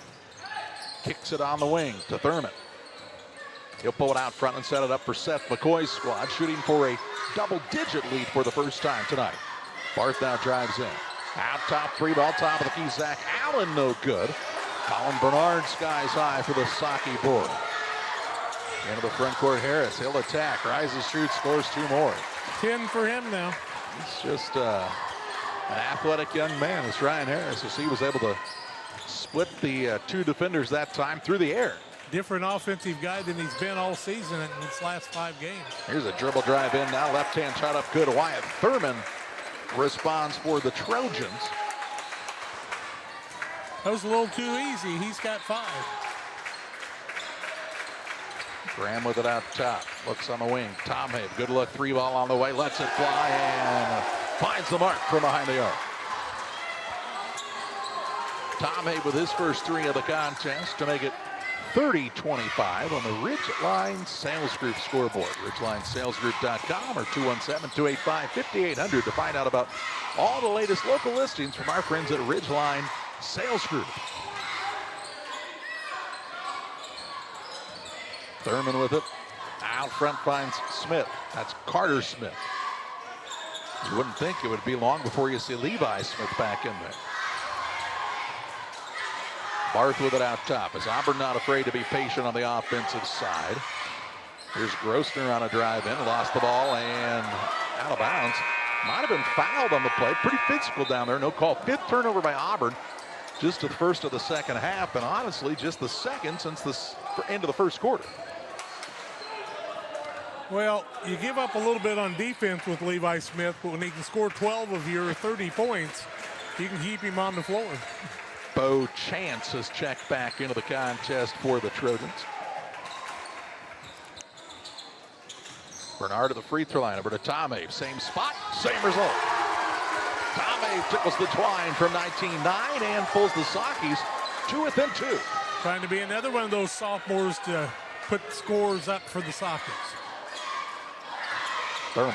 Kicks it on the wing to Thurman. He'll pull it out front and set it up for Seth McCoy's squad, shooting for a double-digit lead for the first time tonight. Barth now drives in. Out top, 3 ball, top of the key, Zach Allen, no good. Colin Bernard skies high for the Saki board. Into the front court, Harris. He'll attack, rises, shoots, scores 2 more. 10 for him now. He's just an athletic young man, as Ryan Harris, as he was able to split the 2 defenders that time through the air. Different offensive guy than he's been all season in his last 5 games. Here's a dribble drive in now. Left hand shot up good. Wyatt Thurman responds for the Trojans. That was a little too easy. He's got 5. Graham with it out top. Looks on the wing. Tom Habe, good look. 3-ball on the way. Lets it fly and finds the mark from behind the arc. Tom Habe with his first 3 of the contest to make it 30-25 on the Ridgeline Sales Group scoreboard. RidgelineSalesGroup.com or 217-285-5800 to find out about all the latest local listings from our friends at Ridgeline Sales Group. Thurman with it. Out front finds Smith. That's Carter Smith. You wouldn't think it would be long before you see Levi Smith back in there. Barth with it out top. Is Auburn not afraid to be patient on the offensive side? Here's Grossner on a drive in. Lost the ball and out of bounds. Might have been fouled on the play. Pretty physical down there. No call. 5th turnover by Auburn. Just the first of the second half. And honestly, just the second since the end of the first quarter. Well, you give up a little bit on defense with Levi Smith, but when he can score 12 of your 30 points, you can keep him on the floor. Bo Chance has checked back into the contest for the Trojans. Bernard at the free throw line over to Tom Habe. Same spot, same result. Tom Habe tickles the twine from 19-9 and pulls the Sockies to within 2. Trying to be another one of those sophomores to put scores up for the Sockies. Thurman.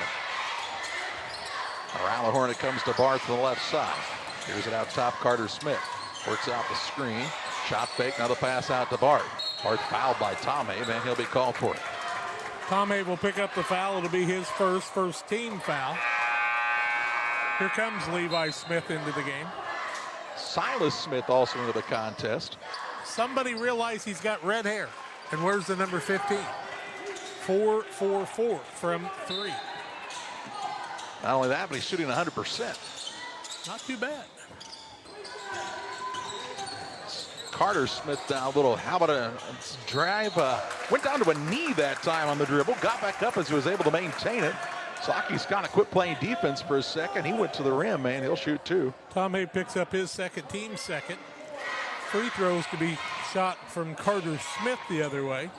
Around the horn it comes to Barth to the left side. Here's it out top, Carter Smith. Works out the screen. Shot fake, now the pass out to Barth. Barth fouled by Tom Habe, and he'll be called for it. Tom Habe will pick up the foul. It'll be his first team foul. Here comes Levi Smith into the game. Silas Smith also into the contest. Somebody realized he's got red hair. And where's the number 15? 4-4-4 from 3. Not only that, but he's shooting 100%. Not too bad. Carter Smith down a little. How about a drive? Went down to a knee that time on the dribble. Got back up as he was able to maintain it. Sockies kind of quit playing defense for a second. He went to the rim, man. He'll shoot 2. Tom Habe picks up his second, team second. Free throws to be shot from Carter Smith the other way.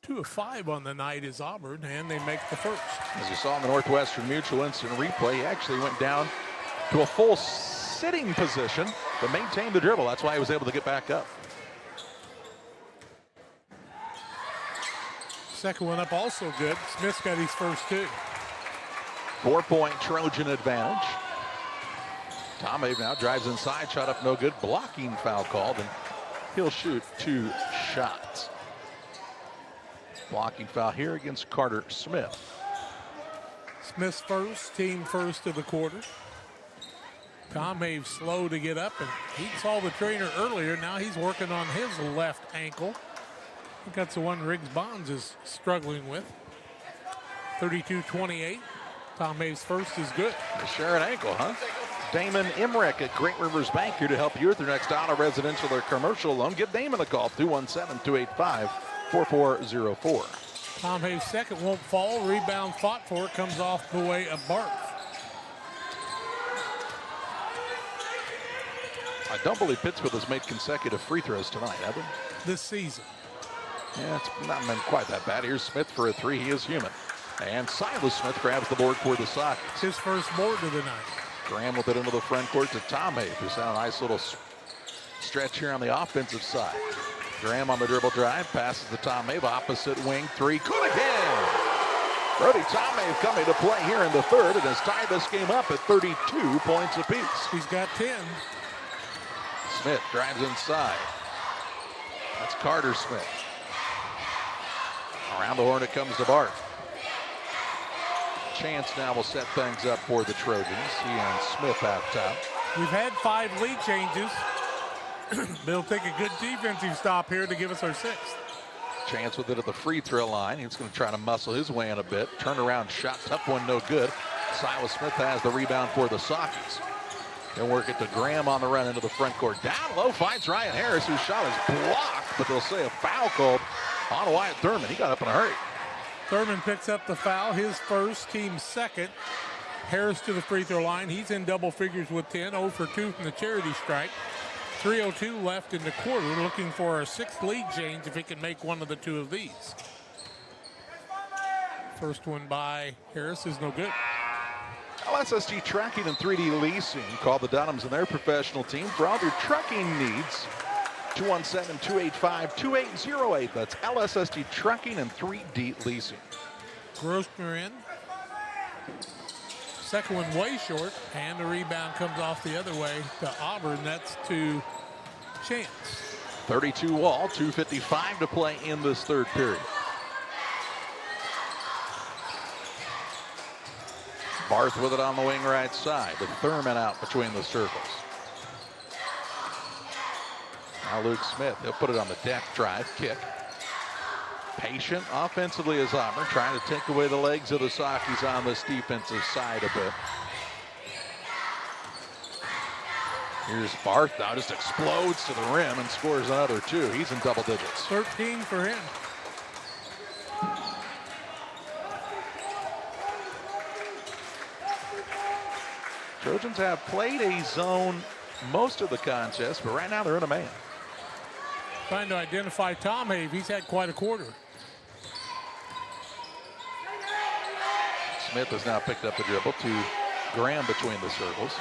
2 of 5 on the night is Auburn, and they make the first. As you saw in the Northwestern Mutual instant replay, he actually went down to a full sitting position to maintain the dribble. That's why he was able to get back up. Second one up also good. Smith's got his first 2. 4-point Trojan advantage. Tom Habe now drives inside, shot up no good. Blocking foul called, and he'll shoot 2 shots. Blocking foul here against Carter Smith. Smith's first, team first of the quarter. Tom Habe slow to get up, and he saw the trainer earlier. Now he's working on his left ankle. I think that's the one Riggs Bonds is struggling with. 32-28. Tom Habe's first is good. Share an ankle, huh? Damon Emmerich at Great Rivers Bank here to help you with your next auto, residential, or commercial loan. Give Damon a call, 217-285-4404. Tom Habe's second won't fall. Rebound fought for. Comes off the way of Barth. I don't believe Pittsfield has made consecutive free throws tonight, have they? This season. Yeah, it's not been quite that bad. Here's Smith for a 3. He is human. And Silas Smith grabs the board for the Sockets. His first board of the night. Graham with it into the front court to Tom Habe, who's had a nice little stretch here on the offensive side. Graham on the dribble drive, passes to Tom Habe, opposite wing, 3, good again! Brody Tom Habe coming to play here in the third and has tied this game up at 32 points apiece. He's got 10. Smith drives inside. That's Carter Smith. Around the horn it comes to Bart. Chance now will set things up for the Trojans. He and Smith out top. We've had 5 lead changes. They'll take a good defensive stop here to give us our 6th. Chance with it at the free throw line. He's going to try to muscle his way in a bit. Turnaround shot, tough one, no good. Silas Smith has the rebound for the Sockies. They'll work it to Graham on the run into the front court. Down low finds Ryan Harris, whose shot is blocked, but they'll say a foul called on Wyatt Thurman. He got up in a hurry. Thurman picks up the foul, his first, team second. Harris to the free throw line. He's in double figures with 10, 0 for 2 from the charity strike. 3:02 left in the quarter, looking for a sixth lead change if he can make one of the two of these. First one by Harris is no good. LSSG Trucking and 3D Leasing. Call the Dunhams and their professional team for all your trucking needs. 217-285-2808. That's LSSG Trucking and 3D Leasing. Grossner in. Second one way short, and the rebound comes off the other way to Auburn. That's to Chance. 32 Wall, 2:55 to play in this third period. Barth with it on the wing right side, with Thurman out between the circles. Now Luke Smith, he'll put it on the deck, drive, kick. Patient offensively as Auburn, trying to take away the legs of the Sockies on this defensive side a bit. Here's Barth now, just explodes to the rim and scores another two. He's in double digits. 13 for him. Trojans have played a zone most of the contest, but right now they're in a man. Trying to identify Tom Have. He's had quite a quarter. Smith has now picked up the dribble to Graham between the circles.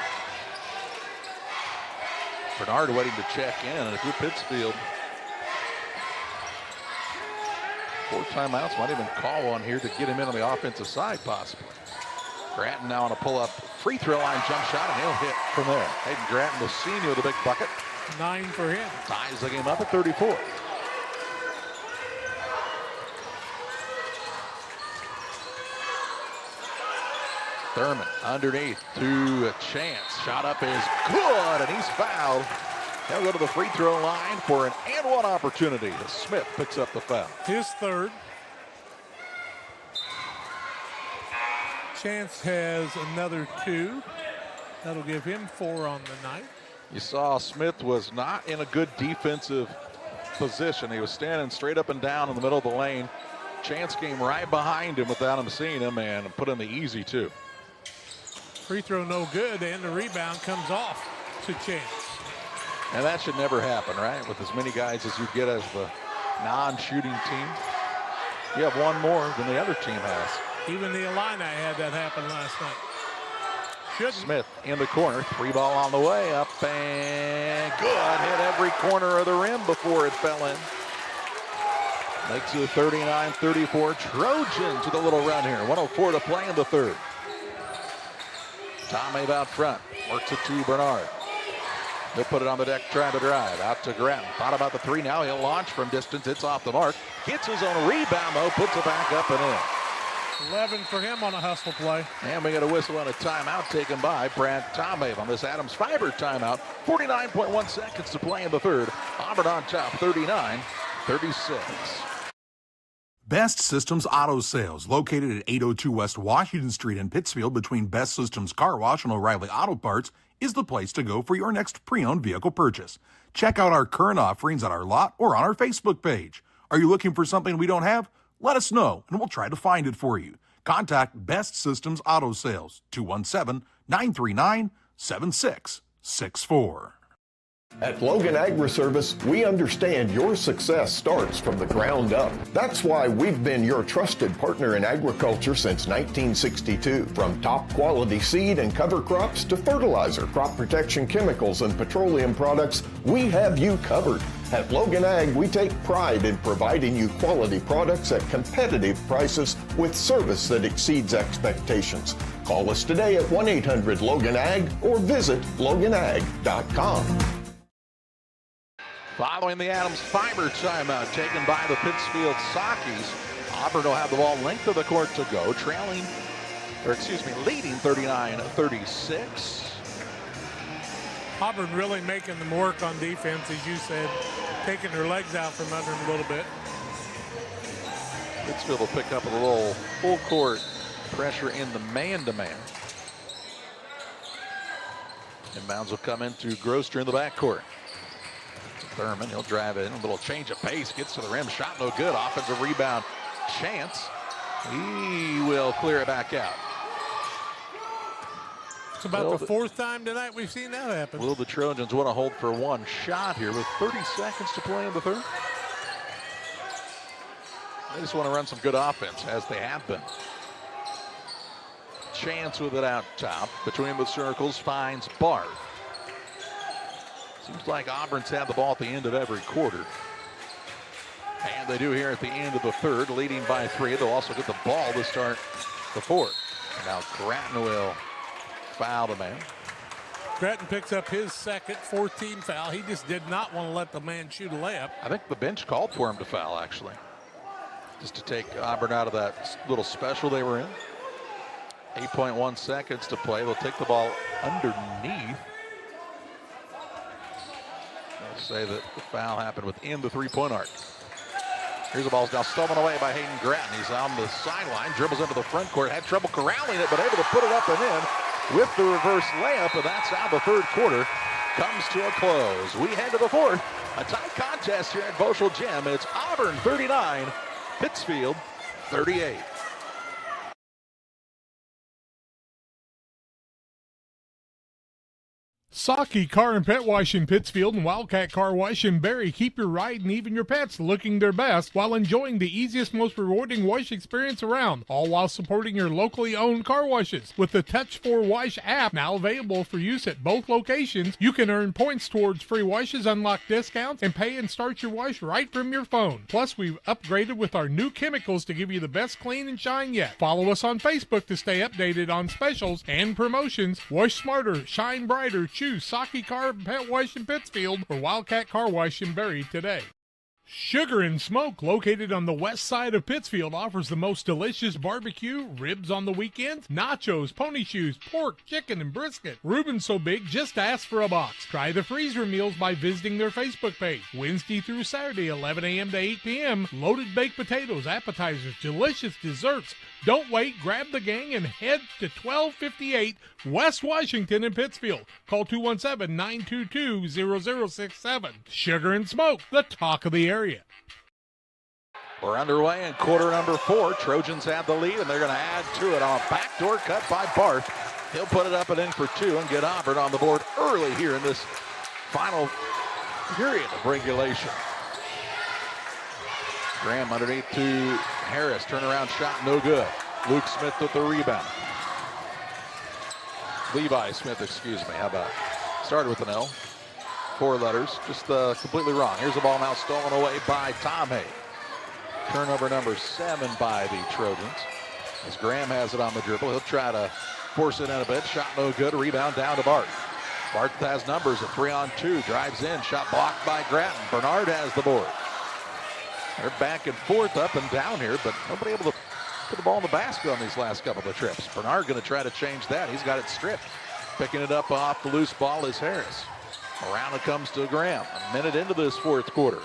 Bernard waiting to check in, and if you're Pittsfield, 4 timeouts, might even call one here to get him in on the offensive side possibly. Gratton now on a pull-up free throw line jump shot, and he'll hit from there. Hayden Gratton, the senior with a big bucket. 9 for him. Ties the game up at 34. Thurman underneath to a Chance. Shot up is good, and he's fouled. He'll go to the free throw line for an and one opportunity. Smith picks up the foul. His third. Chance has another 2. That'll give him 4 on the night. You saw Smith was not in a good defensive position. He was standing straight up and down in the middle of the lane. Chance came right behind him without him seeing him and put in the easy 2. Free throw no good, and the rebound comes off to Chance. And that should never happen, right? With as many guys as you get as the non-shooting team. You have one more than the other team has. Even the Illini had that happen last night. Smith in the corner, 3 ball on the way, up and good. Hit every corner of the rim before it fell in. Makes it a 39-34 Trojans with a little run here. 1:04 to play in the third. Tom Have out front, works it to Bernard. He'll put it on the deck, trying to drive. Out to Gratton. Thought about the 3 now. He'll launch from distance. It's off the mark. Gets his own rebound, though. Puts it back up and in. 11 for him on a hustle play. And we got a whistle on a timeout taken by Brad Tom Have on this Adams Fiber timeout. 49.1 seconds to play in the third. Auburn on top, 39-36. Best Systems Auto Sales, located at 802 West Washington Street in Pittsfield between Best Systems Car Wash and O'Reilly Auto Parts, is the place to go for your next pre-owned vehicle purchase. Check out our current offerings at our lot or on our Facebook page. Are you looking for something we don't have? Let us know, and we'll try to find it for you. Contact Best Systems Auto Sales, 217-939-7664. At Logan Agri-Service, we understand your success starts from the ground up. That's why we've been your trusted partner in agriculture since 1962. From top quality seed and cover crops to fertilizer, crop protection chemicals, and petroleum products, we have you covered. At Logan Ag, we take pride in providing you quality products at competitive prices with service that exceeds expectations. Call us today at 1-800-LOGAN-AG or visit loganag.com. Following the Adams Fiber timeout taken by the Pittsfield Sockies, Auburn will have the ball length of the court to go, leading 39-36. Auburn really making them work on defense, as you said, taking their legs out from under them a little bit. Pittsfield will pick up a little full court pressure in the man-to-man. Inbounds will come into Grosser in the backcourt. Thurman, he'll drive in, a little change of pace, gets to the rim, shot no good, offensive rebound, Chance. He will clear it back out. It's about the fourth time tonight we've seen that happen. Will the Trojans want to hold for one shot here with 30 seconds to play in the third? They just want to run some good offense, as they have been. Chance with it out top. Between the circles finds Barth. Seems like Auburn's had the ball at the end of every quarter. And they do here at the end of the third, leading by 3. They'll also get the ball to start the fourth. And now Grattan will foul the man. Grattan picks up his second 14 foul. He just did not want to let the man shoot a layup. I think the bench called for him to foul, actually. Just to take Auburn out of that little special they were in. 8.1 seconds to play. They'll take the ball underneath. They'll say that the foul happened within the three-point arc. Here's the ball's now stolen away by Hayden Grattan. He's on the sideline, dribbles into the front court, had trouble corralling it, but able to put it up and in with the reverse layup, and that's how the third quarter comes to a close. We head to the fourth. A tie contest here at Boschel Gym. It's Auburn 39, Pittsfield 38. Saki Car and Pet Wash in Pittsfield and Wildcat Car Wash in Barry keep your ride and even your pets looking their best while enjoying the easiest, most rewarding wash experience around, all while supporting your locally owned car washes. With the Touch4 Wash app now available for use at both locations, you can earn points towards free washes, unlock discounts, and pay and start your wash right from your phone. Plus, we've upgraded with our new chemicals to give you the best clean and shine yet. Follow us on Facebook to stay updated on specials and promotions. Wash smarter, shine brighter, choose Saki Car and Pet Wash in Pittsfield or Wildcat Car Wash in Barry today. Sugar and Smoke, located on the west side of Pittsfield, offers the most delicious barbecue, ribs on the weekends, nachos, pony shoes, pork, chicken, and brisket. Reuben's so big, just ask for a box. Try the freezer meals by visiting their Facebook page. Wednesday through Saturday, 11 a.m. to 8 p.m. Loaded baked potatoes, appetizers, delicious desserts. Don't wait, grab the gang and head to 1258 West Washington in Pittsfield. Call 217-922-0067. Sugar and Smoke, the talk of the area. We're underway in quarter number 4. Trojans have the lead, and they're going to add to it on a backdoor cut by Barth. He'll put it up and in for 2 and get Auburn on the board early here in this final period of regulation. Graham underneath to Harris. Turnaround shot, no good. Luke Smith with the rebound. Levi Smith, excuse me. How about it? Started with an L. 4 letters. Just completely wrong. Here's the ball now stolen away by Tom Hay. Turnover number 7 by the Trojans. As Graham has it on the dribble, he'll try to force it in a bit. Shot no good. Rebound down to Barth. Barth has numbers, a 3-on-2. Drives in. Shot blocked by Grattan. Bernard has the board. They're back and forth, up and down here, but nobody able to put the ball in the basket on these last couple of trips. Bernard going to try to change that. He's got it stripped. Picking it up off the loose ball is Harris. Around it comes to Graham. A minute into this fourth quarter.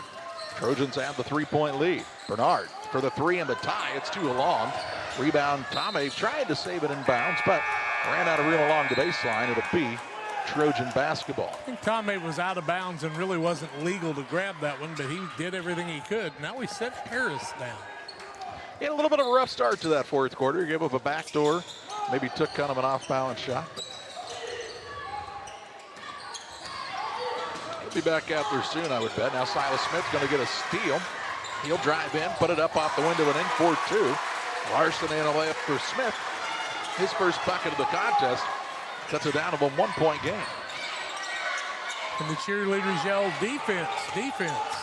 Trojans have the 3-point lead. Bernard for the 3 and the tie. It's too long. Rebound, Tomei tried to save it in bounds, but ran out of room along the baseline. It'll be Trojan basketball. I think Tomei was out of bounds and really wasn't legal to grab that one, but he did everything he could. Now we set Harris down. He had a little bit of a rough start to that fourth quarter. He gave up a backdoor. Maybe took kind of an off-balance shot. He'll be back out there soon, I would bet. Now Silas Smith's going to get a steal. He'll drive in, put it up off the window and in for 2. Larson in a layup for Smith. His first bucket of the contest. Cuts it down to a 1-point game. And the cheerleaders yell, defense, defense.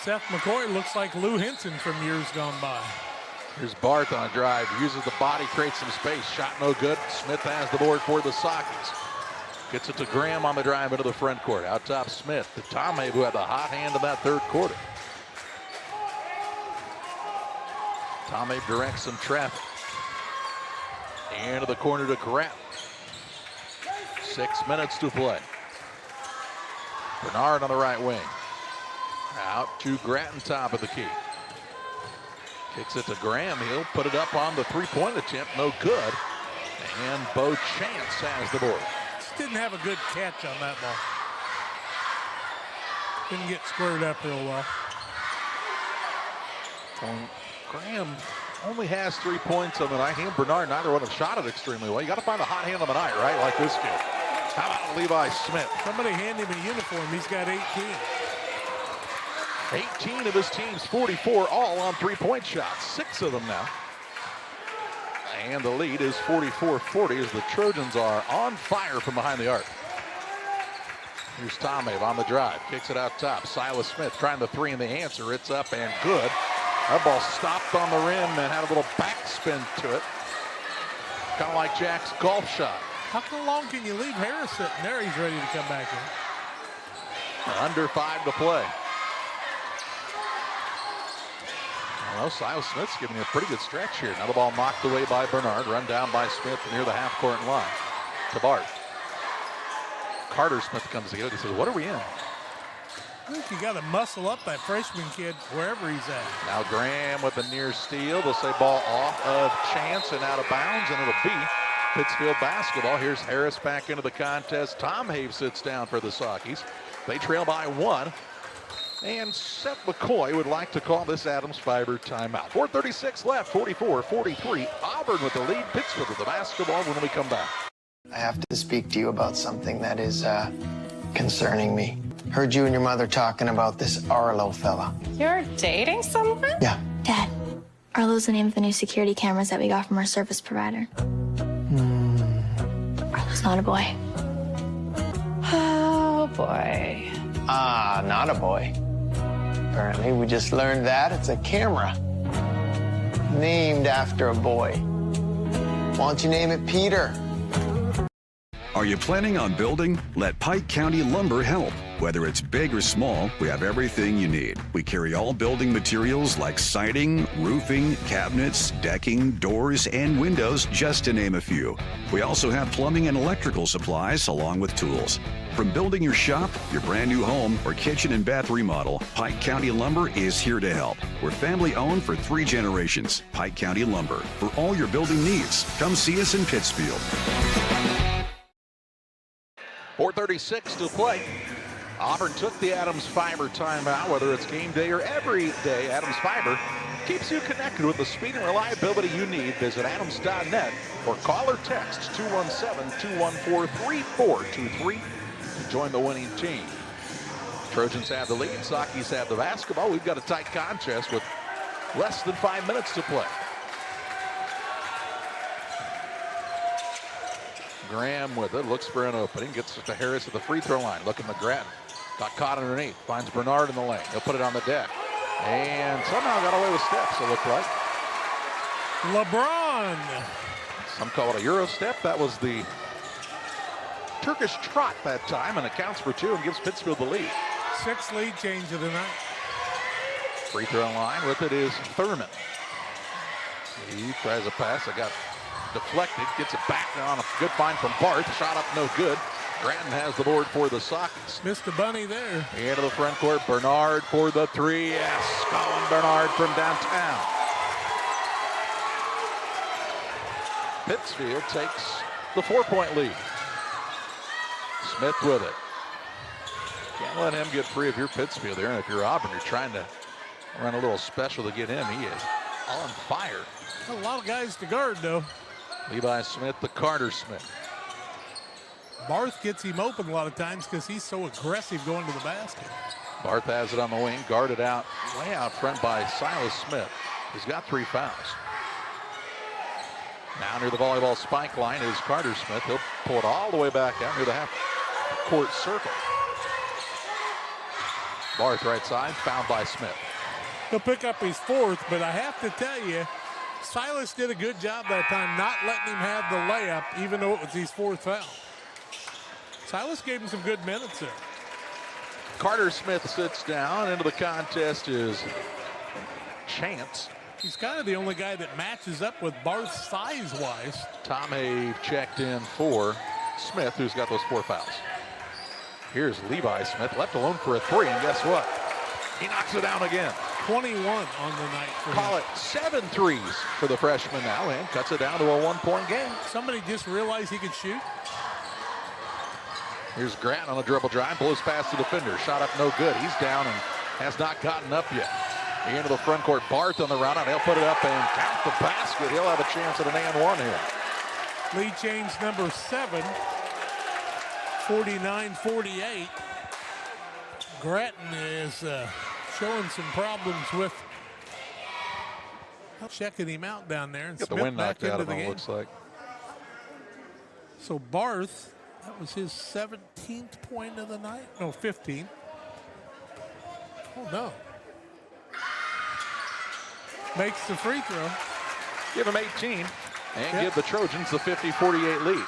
Seth McCoy looks like Lou Henson from years gone by. Here's Barth on a drive. Uses the body, creates some space. Shot no good. Smith has the board for the Sockets. Gets it to Graham on the drive into the front court. Out top Smith. To Tomei, who had the hot hand in that third quarter. Tomei directs some traffic. Into the corner to Grattan. 6 minutes to play. Bernard on the right wing. Out to Grattan, top of the key. Kicks it to Graham. He'll put it up on the 3-point attempt. No good. And Bo Chance has the board. Just didn't have a good catch on that ball. Didn't get squared up real well. Well, Graham only has 3 points on the night. He and Bernard, neither one have shot it extremely well. You got to find a hot hand on the night, right? Like this kid. How about Levi Smith? Somebody hand him a uniform. He's got 18. 18 of his team's 44, all on three-point shots. 6 of them now. And the lead is 44-40 as the Trojans are on fire from behind the arc. Here's Tomave on the drive. Kicks it out top. Silas Smith trying the three, and the answer. It's up and good. That ball stopped on the rim and had a little backspin to it. Kind of like Jack's golf shot. How long can you leave Harris sitting there? He's ready to come back in. Under 5 to play. Well, Silas Smith's giving you a pretty good stretch here. Now the ball knocked away by Bernard. Run down by Smith near the half-court line. To Bart. Carter Smith comes together. He says, what are we in? I think you got to muscle up that freshman kid wherever he's at. Now Graham with a near steal. They'll say ball off of Chance and out of bounds, and it'll be Pittsfield basketball. Here's Harris back into the contest. Tom Have sits down for the Sockies. They trail by 1. And Seth McCoy would like to call this Adams Fiber timeout. 4:36 left, 44-43. Auburn with the lead. Pittsfield with the basketball when we come back. I have to speak to you about something that is concerning me. Heard you and your mother talking about this Arlo fella. You're dating someone? Yeah. Dad, Arlo's the name of the new security cameras that we got from our service provider. Arlo's not a boy. Oh, boy. Ah, not a boy. Apparently, we just learned that it's a camera. Named after a boy. Why don't you name it Peter? Are you planning on building? Let Pike County Lumber help. Whether it's big or small, we have everything you need. We carry all building materials like siding, roofing, cabinets, decking, doors, and windows, just to name a few. We also have plumbing and electrical supplies along with tools. From building your shop, your brand new home, or kitchen and bath remodel, Pike County Lumber is here to help. We're family owned for 3 generations. Pike County Lumber. For all your building needs, come see us in Pittsfield. 4:36 to play. Auburn took the Adams Fiber timeout. Whether it's game day or every day, Adams Fiber keeps you connected with the speed and reliability you need. Visit adams.net or call or text 217-214-3423 to join the winning team. Trojans have the lead. Sockies have the basketball. We've got a tight contest with less than 5 minutes to play. Graham with it, looks for an opening, gets it to Harris at the free throw line, looking to Grattan. Got caught underneath, finds Bernard in the lane. He'll put it on the deck. And somehow got away with steps, it looked like. LeBron. Some call it a Euro step. That was the Turkish trot that time, and it counts for 2 and gives Pittsfield the lead. 6th lead change of the night. Free throw line with it is Thurman. He tries a pass that got deflected, gets it back on a good find from Barth. Shot up no good. Grattan has the board for the Sockies. Missed a bunny there. Into the front court. Bernard for the 3. Yes, Colin Bernard from downtown. Pittsfield takes the 4-point lead. Smith with it. Can't let him get free if you're Pittsfield there. And if you're Auburn, you're trying to run a little special to get him. He is on fire. A lot of guys to guard, though. Levi Smith to Carter Smith. Barth gets him open a lot of times because he's so aggressive going to the basket. Barth has it on the wing, guarded out, way out front by Silas Smith. He's got 3 fouls. Now near the volleyball spike line is Carter Smith. He'll pull it all the way back out near the half-court circle. Barth right side, fouled by Smith. He'll pick up his 4th, but I have to tell you, Silas did a good job that time not letting him have the layup, even though it was his 4th foul. Silas gave him some good minutes there. Carter Smith sits down. Into the contest is Chance. He's kind of the only guy that matches up with Barth size-wise. Tom Have checked in for Smith, who's got those 4 fouls. Here's Levi Smith, left alone for a 3, and guess what? He knocks it down again. 21 on the night for Call him. it 7 threes for the freshman now, and cuts it down to a 1-point game. Somebody just realized he could shoot. Here's Grant on a dribble drive, blows past the defender. Shot up no good. He's down and has not gotten up yet. Into the front court, Barth on the run, and he'll put it up and count the basket. He'll have a chance at an and one here. Lead change number 7, 49-48. Grattan is showing some problems with checking him out down there. And Get the wind knocked out of him, it looks like. So Barth, that was his 17th point of the night. No, 15th. Oh, no. Makes the free throw. Give him 18 and give the Trojans the 50-48 lead.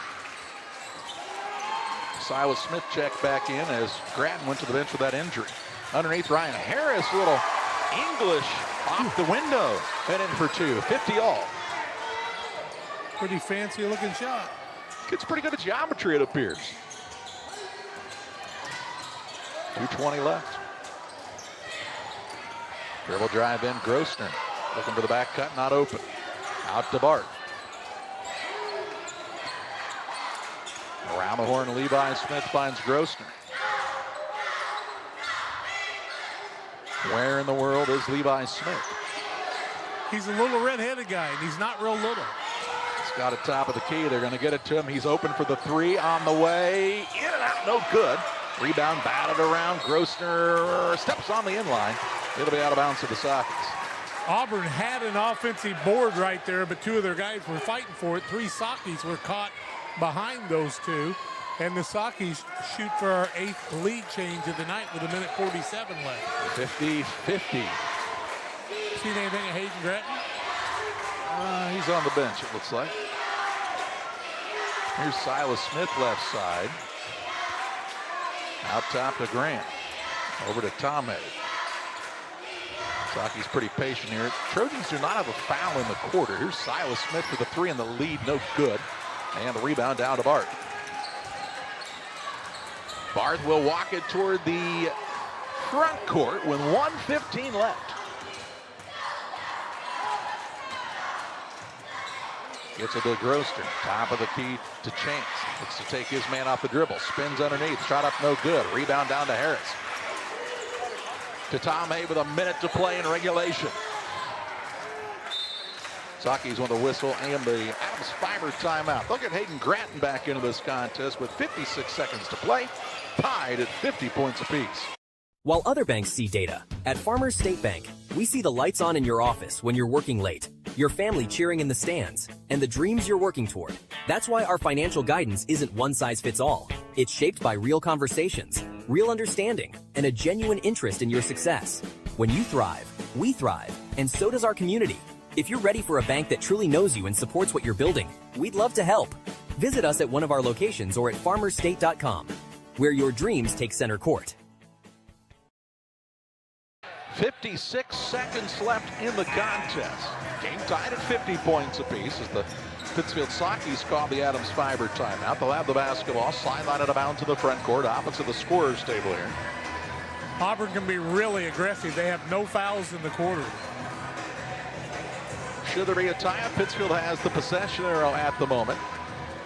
Silas Smith checked back in as Grattan went to the bench with that injury. Underneath, Ryan Harris, a little English off the window. And in for 2, 50 all. Pretty fancy looking shot. It's pretty good at geometry, it appears. 2:20 left. Dribble drive in, Grossner. Looking for the back cut, not open. Out to Bart. Around the horn, Levi Smith finds Grossner. Where in the world is Levi Smith? He's a little red-headed guy, and he's not real little. He's got it top of the key. They're going to get it to him. He's open for the 3 on the way. In and out, no good. Rebound batted around. Grossner steps on the inline. It'll be out of bounds to the Sockets. Auburn had an offensive board right there, but 2 of their guys were fighting for it. 3 Sockets were caught behind those 2. And the Sockets shoot for our 8th lead change of the night with 1:47 left. 50-50. Seen anything of Hayden Grattan? He's on the bench, it looks like. Here's Silas Smith left side. Out top to Grant. Over to Tomei. Saki's pretty patient here. Trojans do not have a foul in the quarter. Here's Silas Smith for the 3 in the lead, no good. And the rebound down to Barth. Barth will walk it toward the front court with 1:15 left. Gets it to Grossner, top of the key to Chance. Looks to take his man off the dribble. Spins underneath, shot up no good. Rebound down to Harris. To Tomei with a minute to play in regulation. Saki's with a whistle and the Adams Fiber timeout. They'll get Hayden Grattan back into this contest with 56 seconds to play. Tied at 50 points apiece. While other banks see data, at Farmers State Bank, we see the lights on in your office when you're working late, your family cheering in the stands, and the dreams you're working toward. That's why our financial guidance isn't one size fits all. It's shaped by real conversations, real understanding, and a genuine interest in your success. When you thrive, we thrive, and so does our community. If you're ready for a bank that truly knows you and supports what you're building, we'd love to help. Visit us at one of our locations or at farmerstate.com, where your dreams take center court. 56 seconds left in the contest. Game tied at 50 points apiece as the Pittsfield Sockets call the Adams Fiber timeout. They'll have the basketball, sideline it about to the front court, opposite the scorer's table here. Auburn can be really aggressive. They have no fouls in the quarter. Should there be a tie-up, Pittsfield has the possession arrow at the moment.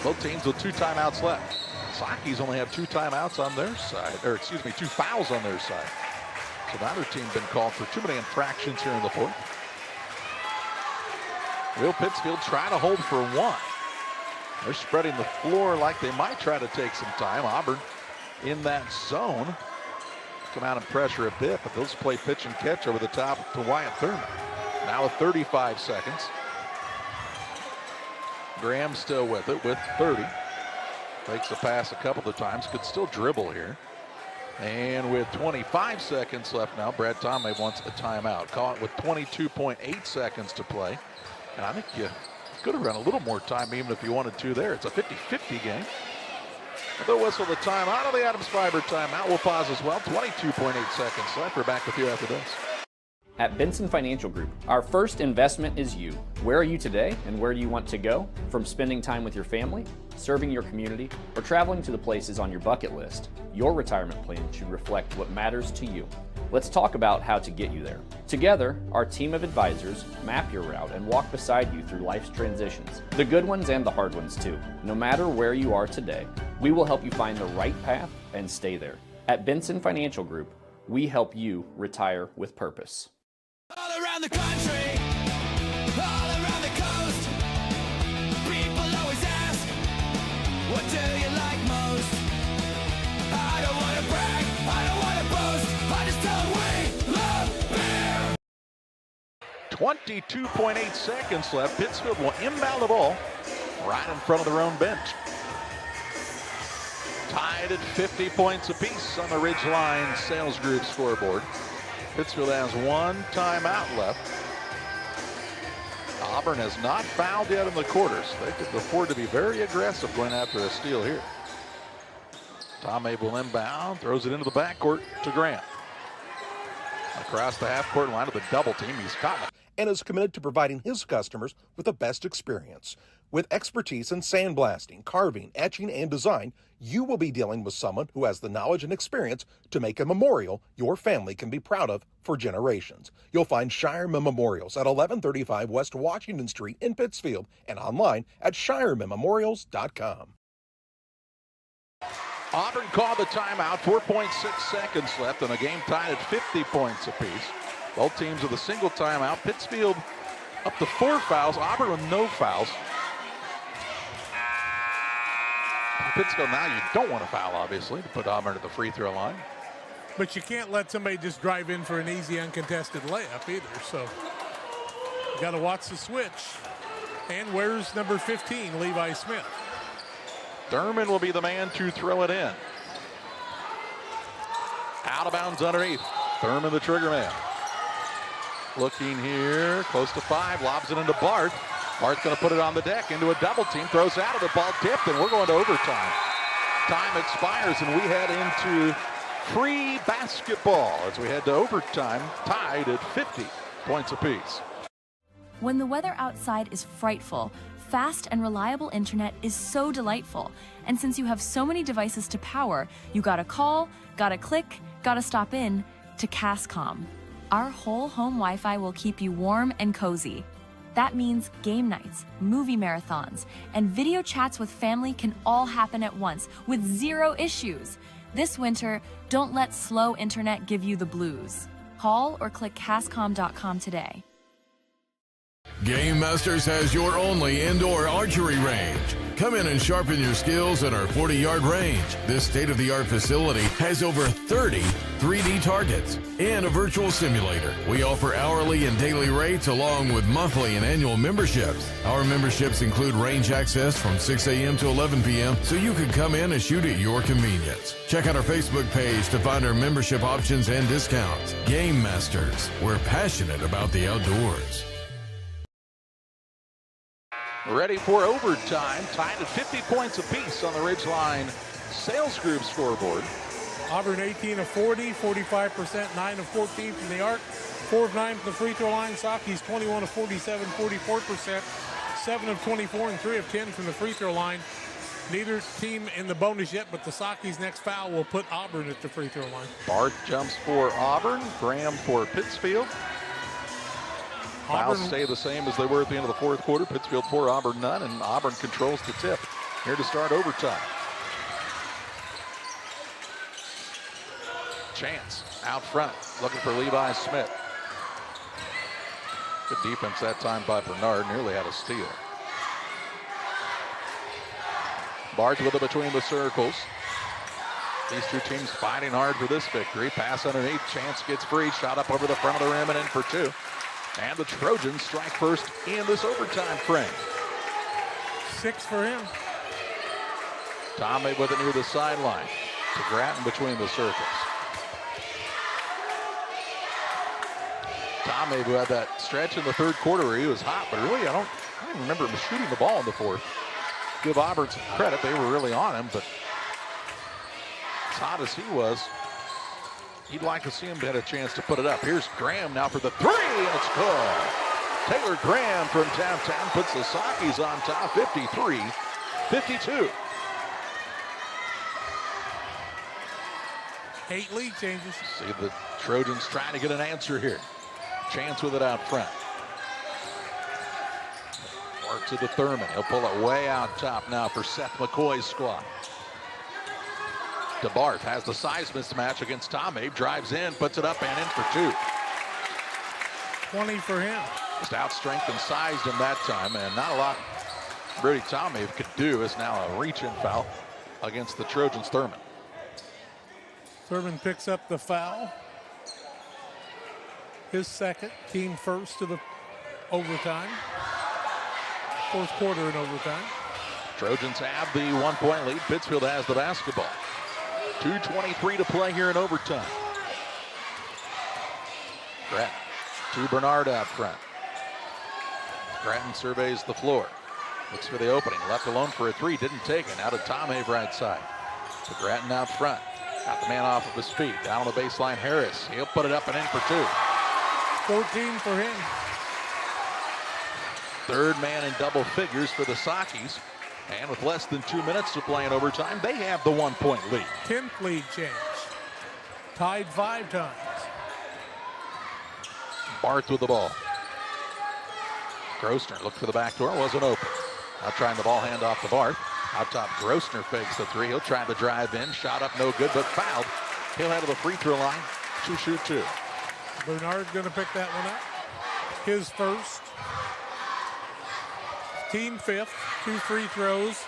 Both teams with 2 timeouts left. Sockets only have 2 timeouts on their side, or excuse me, 2 fouls on their side. So neither team been called for too many infractions here in the fourth. Will Pittsfield try to hold for 1? They're spreading the floor like they might try to take some time. Auburn in that zone. Come out and pressure a bit, but they'll just play pitch and catch over the top to Wyatt Thurman. Now with 35 seconds. Graham still with it with 30. Takes a pass a couple of times, could still dribble here. And with 25 seconds left now, Brad Tomei wants a timeout. Call it with 22.8 seconds to play. And I think you could have run a little more time even if you wanted to there. It's a 50-50 game. They'll whistle the timeout of the Adams Fiber timeout. We'll pause as well. 22.8 seconds left. We're back with you after this. At Benson Financial Group, our first investment is you. Where are you today and where do you want to go? From spending time with your family, serving your community, or traveling to the places on your bucket list, your retirement plan should reflect what matters to you. Let's talk about how to get you there. Together, our team of advisors map your route and walk beside you through life's transitions, the good ones and the hard ones too. No matter where you are today, we will help you find the right path and stay there. At Benson Financial Group, we help you retire with purpose. around the country, all around the coast, people always ask, what do you like most? I don't want to brag, I don't want to boast, I just tell them we love beer. 22.8 seconds left. Pittsfield will inbound the ball right in front of their own bench. Tied at 50 points apiece on the Ridgeline Sales Group scoreboard. Pittsfield has one timeout left. Auburn has not fouled yet in the quarters. They could afford to be very aggressive going after a steal here. Tom Abe will inbound, throws it into the backcourt to Graham. Across the half-court line of the double team, he's caught it. And is committed to providing his customers with the best experience. With expertise in sandblasting, carving, etching, and design, you will be dealing with someone who has the knowledge and experience to make a memorial your family can be proud of for generations. You'll find Shireman Memorials at 1135 West Washington Street in Pittsfield and online at shiremanmemorials.com. Auburn called the timeout, 4.6 seconds left, and a game tied at 50 points apiece. Both teams with a single timeout. Pittsfield up to 4 fouls. Auburn with no fouls. Pittsfield now, you don't want to foul, obviously, to put Auburn at the free throw line. But you can't let somebody just drive in for an easy, uncontested layup either. So you got to watch the switch. And where's number 15, Levi Smith? Thurman will be the man to throw it in. Out of bounds underneath. Thurman, the trigger man. Looking here, close to 5, lobs it into Bart. Bart's going to put it on the deck into a double team, throws out of the ball tipped, and we're going to overtime. Time expires, and we head into free basketball as we head to overtime, tied at 50 points apiece. When the weather outside is frightful, fast and reliable internet is so delightful. And since you have so many devices to power, you gotta call, gotta click, gotta stop in to Cascom. Our whole home Wi-Fi will keep you warm and cozy. That means game nights, movie marathons, and video chats with family can all happen at once with 0 issues. This winter, don't let slow internet give you the blues. Call or click Cascom.com today. Game Masters has your only indoor archery range. Come in and sharpen your skills at our 40-yard range. This state-of-the-art facility has over 30 3D targets and a virtual simulator. We offer hourly and daily rates along with monthly and annual memberships. Our memberships include range access from 6 a.m. to 11 p.m. so you can come in and shoot at your convenience. Check out our Facebook page to find our membership options and discounts. Game Masters, we're passionate about the outdoors. Ready for overtime, tied at 50 points apiece on the Ridgeline Sales Group scoreboard. Auburn 18 of 40, 45%, 9 of 14 from the arc, 4 of 9 from the free throw line. Saki's 21 of 47, 44%, 7 of 24, and 3 of 10 from the free throw line. Neither team in the bonus yet, but the Saki's next foul will put Auburn at the free throw line. Bart jumps for Auburn, Graham for Pittsfield. Fouls stay the same as they were at the end of the fourth quarter. Pittsfield 4, Auburn none, and Auburn controls the tip. Here to start overtime. Chance out front, looking for Levi Smith. Good defense that time by Bernard, nearly had a steal. Bart with it between the circles. These two teams fighting hard for this victory. Pass underneath, Chance gets free, shot up over the front of the rim and in for 2. And the Trojans strike first in this overtime frame. 6 for him. Tommy with it near the sideline. To Grattan between the circles. Tommy, who had that stretch in the third quarter where he was hot, but really I don't remember him shooting the ball in the fourth. Give Auburn some credit. They were really on him, but as hot as he was, he'd like to see him get a chance to put it up. Here's Graham now for the 3, and it's good. Taylor Graham from downtown puts the Sakis on top, 53-52. 8 lead changes. See the Trojans trying to get an answer here. Chance with it out front. Work to the Thurman. He'll pull it way out top now for Seth McCoy's squad. DeBart has the size mismatch against Tom Abe, drives in, puts it up and in for 2. 20 for him. Just outstrengthened, sized him that time, and not a lot Brody Tommy could do. Is now a reach-in foul against the Trojans. Thurman picks up the foul. His second, team first to the overtime. Fourth quarter in overtime. Trojans have the 1-point lead. Pittsfield has the basketball. 2:23 to play here in overtime. Grattan to Bernard out front. Grattan surveys the floor. Looks for the opening. Left alone for a three. Didn't take it. Now to Tommy right side. To Grattan out front. Got the man off of his feet. Down on the baseline, Harris. He'll put it up and in for two. 14 for him. Third man in double figures for the Sockies. And with less than 2 minutes to play in overtime, they have the 1-point lead. 10th lead change. Tied 5 times. Barth with the ball. Grosner looked for the back door, wasn't open. Now trying the ball handoff to Barth. Out top, Grosner fakes the three. He'll try the drive in. Shot up no good, but fouled. He'll head to the free throw line to shoot two. Bernard going to pick that one up. His first. Team fifth. 2 free throws.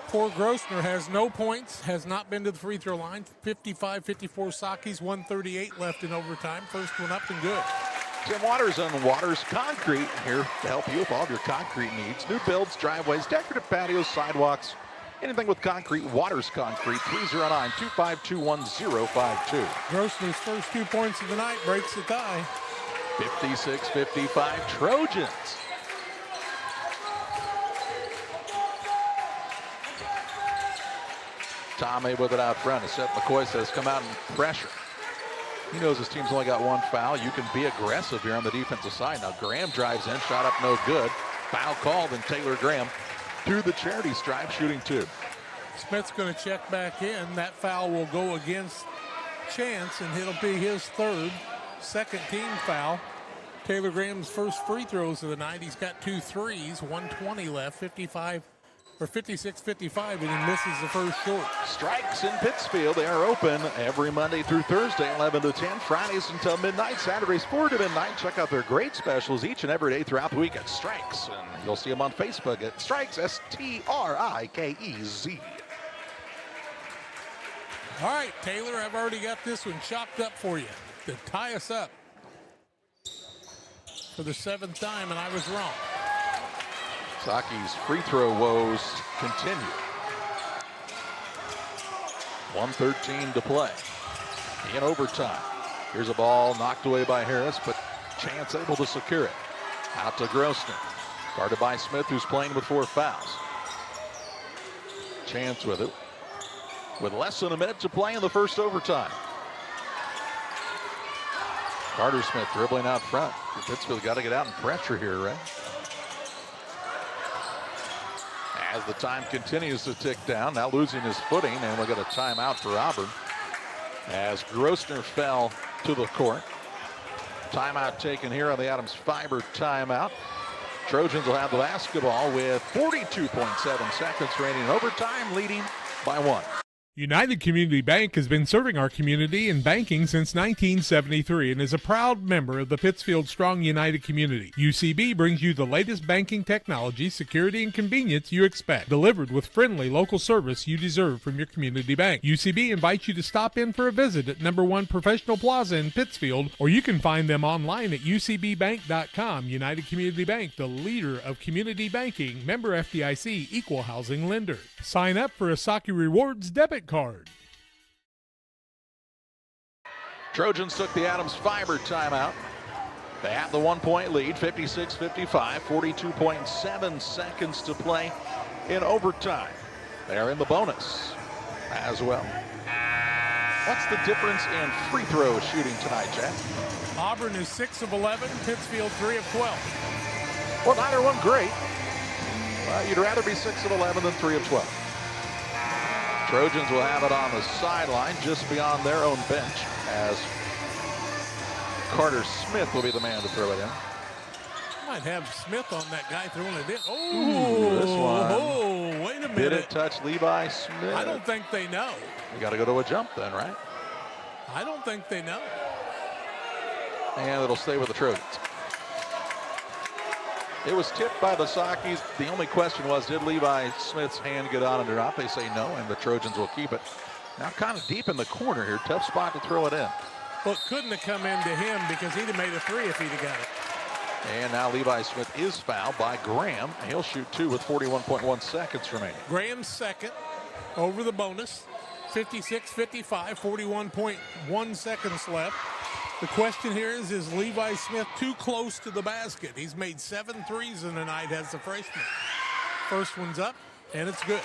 Poor Grosner has no points. Has not been to the free throw line. 55-54 Sockies. 1:38 left in overtime. First one up and good. Tim Waters on Waters Concrete here to help you with all of your concrete needs. New builds, driveways, decorative patios, sidewalks, anything with concrete. Waters Concrete, 309-252-1052. Grosner's first 2 points of the night breaks the tie. 56-55 Trojans. Tommy with it out front. As Seth McCoy says, come out and pressure. He knows his team's only got 1 foul. You can be aggressive here on the defensive side. Now Graham drives in, shot up no good. Foul called, and Taylor Graham through the charity stripe, shooting 2. Smith's going to check back in. That foul will go against Chance, and it'll be his second team foul. Taylor Graham's first free throws of the night. He's got 2 threes, 1:20 left, 56-55, and he misses the first short. Strikes in Pittsfield. They are open every Monday through Thursday, 11 to 10, Fridays until midnight, Saturdays 4 to midnight. Check out their great specials each and every day throughout the week at Strikes, and you'll see them on Facebook at Strikes, S-T-R-I-K-E-Z. All right, Taylor, I've already got this one chopped up for you to tie us up for the 7th time, and I was wrong. Sockies' free throw woes continue. 1:13 to play in overtime. Here's a ball knocked away by Harris, but Chance able to secure it. Out to Grosner. Guarded by Smith, who's playing with 4 fouls. Chance with it. With less than a minute to play in the first overtime. Carter Smith dribbling out front. Pittsfield got to get out and pressure here, right? As the time continues to tick down, now losing his footing, and we'll get a timeout for Auburn as Grosner fell to the court. Timeout taken here on the Adams Fiber timeout. Trojans will have the basketball with 42.7 seconds remaining in overtime, leading by 1. United Community Bank has been serving our community in banking since 1973 and is a proud member of the Pittsfield Strong United community. UCB brings you the latest banking technology, security, and convenience you expect, delivered with friendly local service you deserve from your community bank. UCB invites you to stop in for a visit at number 1 Professional Plaza in Pittsfield, or you can find them online at ucbbank.com. United Community Bank, the leader of community banking, member FDIC, equal housing lender. Sign up for a Saki Rewards debit card. Trojans took the Adams Fiber timeout. They have the 1-point lead, 56-55, 42.7 seconds to play in overtime. They are in the bonus as well. What's the difference in free throw shooting tonight, Jack? Auburn is 6 of 11, Pittsfield 3 of 12. Well, neither one great. Well, you'd rather be 6 of 11 than 3 of 12. Trojans will have it on the sideline just beyond their own bench as Carter Smith will be the man to throw it in. Might have Smith on that guy throwing it in. Oh, this one. Oh, wait a minute. Did it touch Levi Smith? I don't think they know. You got to go to a jump then, right? I don't think they know. And it'll stay with the Trojans. It was tipped by the Sakis. The only question was, did Levi Smith's hand get on it or not? They say no, and the Trojans will keep it. Now kind of deep in the corner here. Tough spot to throw it in. Well, it couldn't have come into him because he'd have made a three if he'd have got it. And now Levi Smith is fouled by Graham. He'll shoot two with 41.1 seconds remaining. Graham's second over the bonus. 56-55, 41.1 seconds left. The question here is Levi Smith too close to the basket? He's made 7 threes in the night as a freshman. First one's up, and it's good.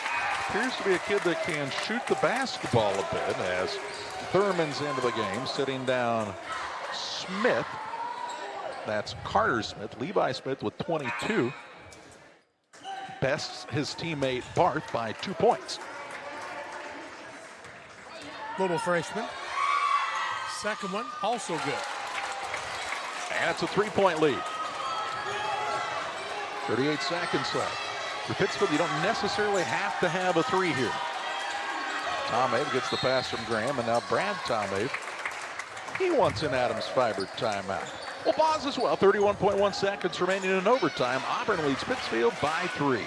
Appears to be a kid that can shoot the basketball a bit as Thurman's into the game, sitting down Smith. That's Carter Smith. Levi Smith with 22. Bests his teammate Barth by 2 points. Little freshman. Second one, also good. And it's a 3-point lead. 38 seconds left. For Pittsfield, you don't necessarily have to have a three here. Tomave gets the pass from Graham, and now Brad Tomave. He wants an Adams Fiber timeout. Well, pause as well. 31.1 seconds remaining in overtime. Auburn leads Pittsfield by 3.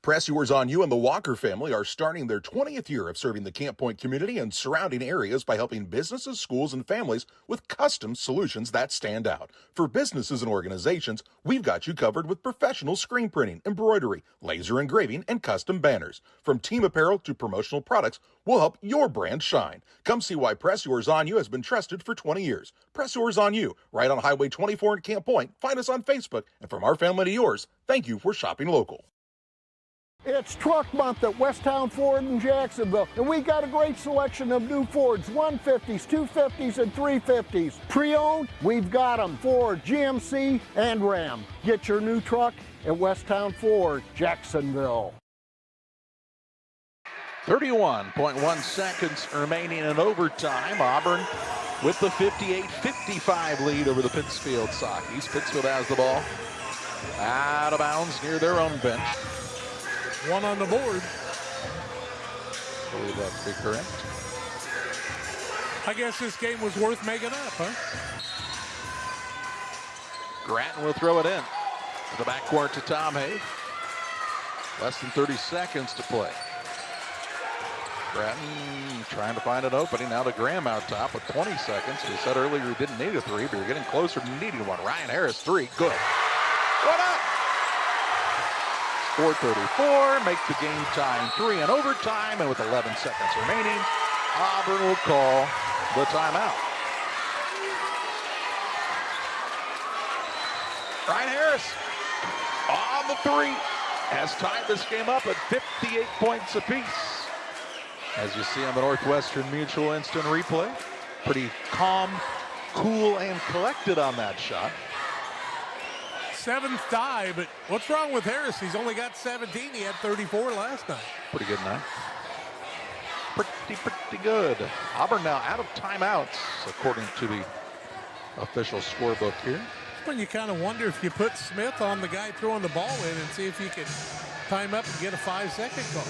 Press Yours on You and the Walker family are starting their 20th year of serving the Camp Point community and surrounding areas by helping businesses, schools, and families with custom solutions that stand out. For businesses and organizations, we've got you covered with professional screen printing, embroidery, laser engraving, and custom banners. From team apparel to promotional products, we'll help your brand shine. Come see why Press Yours on You has been trusted for 20 years. Press Yours on You, right on Highway 24 in Camp Point. Find us on Facebook. And from our family to yours, thank you for shopping local. It's Truck Month at Westtown Ford in Jacksonville, and we got a great selection of new Fords, 150s, 250s, and 350s. Pre-owned, we've got them, Ford, GMC, and Ram. Get your new truck at Westtown Ford, Jacksonville. 31.1 seconds remaining in overtime. Auburn with the 58-55 lead over the Pittsfield Sakis. Pittsfield has the ball out of bounds near their own bench. One on the board. I believe that to be correct. I guess this game was worth making up, huh? Grattan will throw it in to the backcourt to Tomave. Less than 30 seconds to play. Grattan trying to find an opening. Now to Graham out top with 20 seconds. We said earlier he didn't need a three, but you're getting closer to needing one. Ryan Harris, three. Good. What up? 4:34, make the game time 3 in overtime, and with 11 seconds remaining, Auburn will call the timeout. Ryan Harris on the three has tied this game up at 58 points apiece. As you see on the Northwestern Mutual instant replay, pretty calm, cool, and collected on that shot. 7th tie, but what's wrong with Harris? He's only got 17. He had 34 last night. Pretty good night. Pretty good. Auburn now out of timeouts, according to the official scorebook here. When you kind of wonder if you put Smith on the guy throwing the ball in and see if you can time up and get a 5-second call.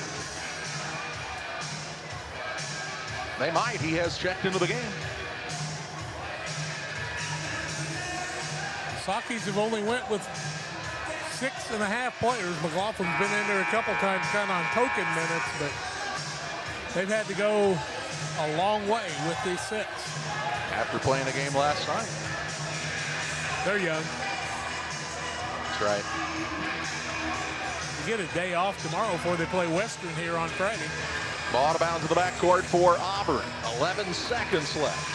They might. He has checked into the game. Sakis have only went with 6.5 players. McLaughlin's been in there a couple times kind of on token minutes, but they've had to go a long way with these 6. After playing a game last night. They're young. That's right. You get a day off tomorrow before they play Western here on Friday. Ball out of bounds to the backcourt for Auburn. 11 seconds left.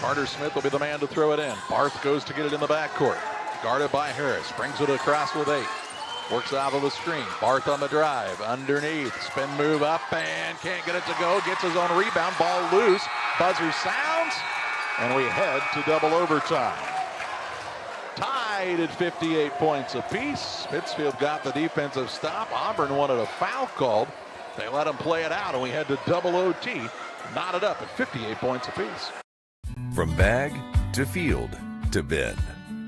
Carter Smith will be the man to throw it in. Barth goes to get it in the backcourt. Guarded by Harris. Brings it across with 8. Works out of the screen. Barth on the drive. Underneath. Spin move up and can't get it to go. Gets his own rebound. Ball loose. Buzzer sounds. And we head to double overtime. Tied at 58 points apiece. Pittsfield got the defensive stop. Auburn wanted a foul called. They let him play it out, and we head to double OT. Knotted up at 58 points apiece. From bag to field to bin,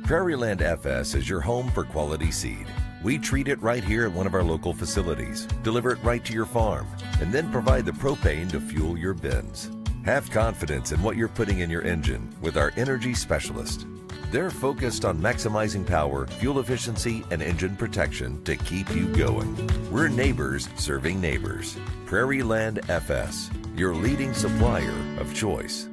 Prairieland FS is your home for quality seed. We treat it right here at one of our local facilities, deliver it right to your farm, and then provide the propane to fuel your bins. Have confidence in what you're putting in your engine with our energy specialist. They're focused on maximizing power, fuel efficiency, and engine protection to keep you going. We're neighbors serving neighbors. Prairie Land FS, your leading supplier of choice.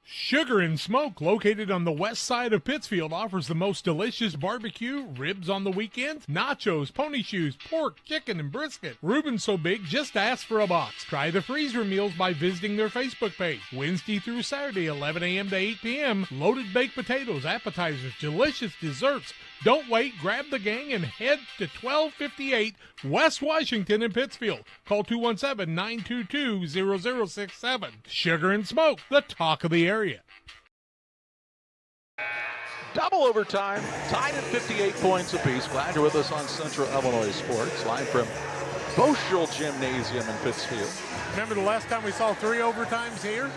Sugar and Smoke, located on the west side of Pittsfield, offers the most delicious barbecue, ribs on the weekends, nachos, pony shoes, pork, chicken, and brisket. Reuben's so big, just ask for a box. Try the freezer meals by visiting their Facebook page. Wednesday through Saturday, 11 a.m. to 8 p.m. Loaded baked potatoes, appetizers, delicious desserts. Don't wait, grab the gang and head to 1258 West Washington in Pittsfield. Call 217-922-0067. Sugar and Smoke, the talk of the area. Double overtime, tied at 58 points apiece. Glad you're with us on Central Illinois Sports. Live from Boschel Gymnasium in Pittsfield. Remember the last time we saw 3 overtimes here?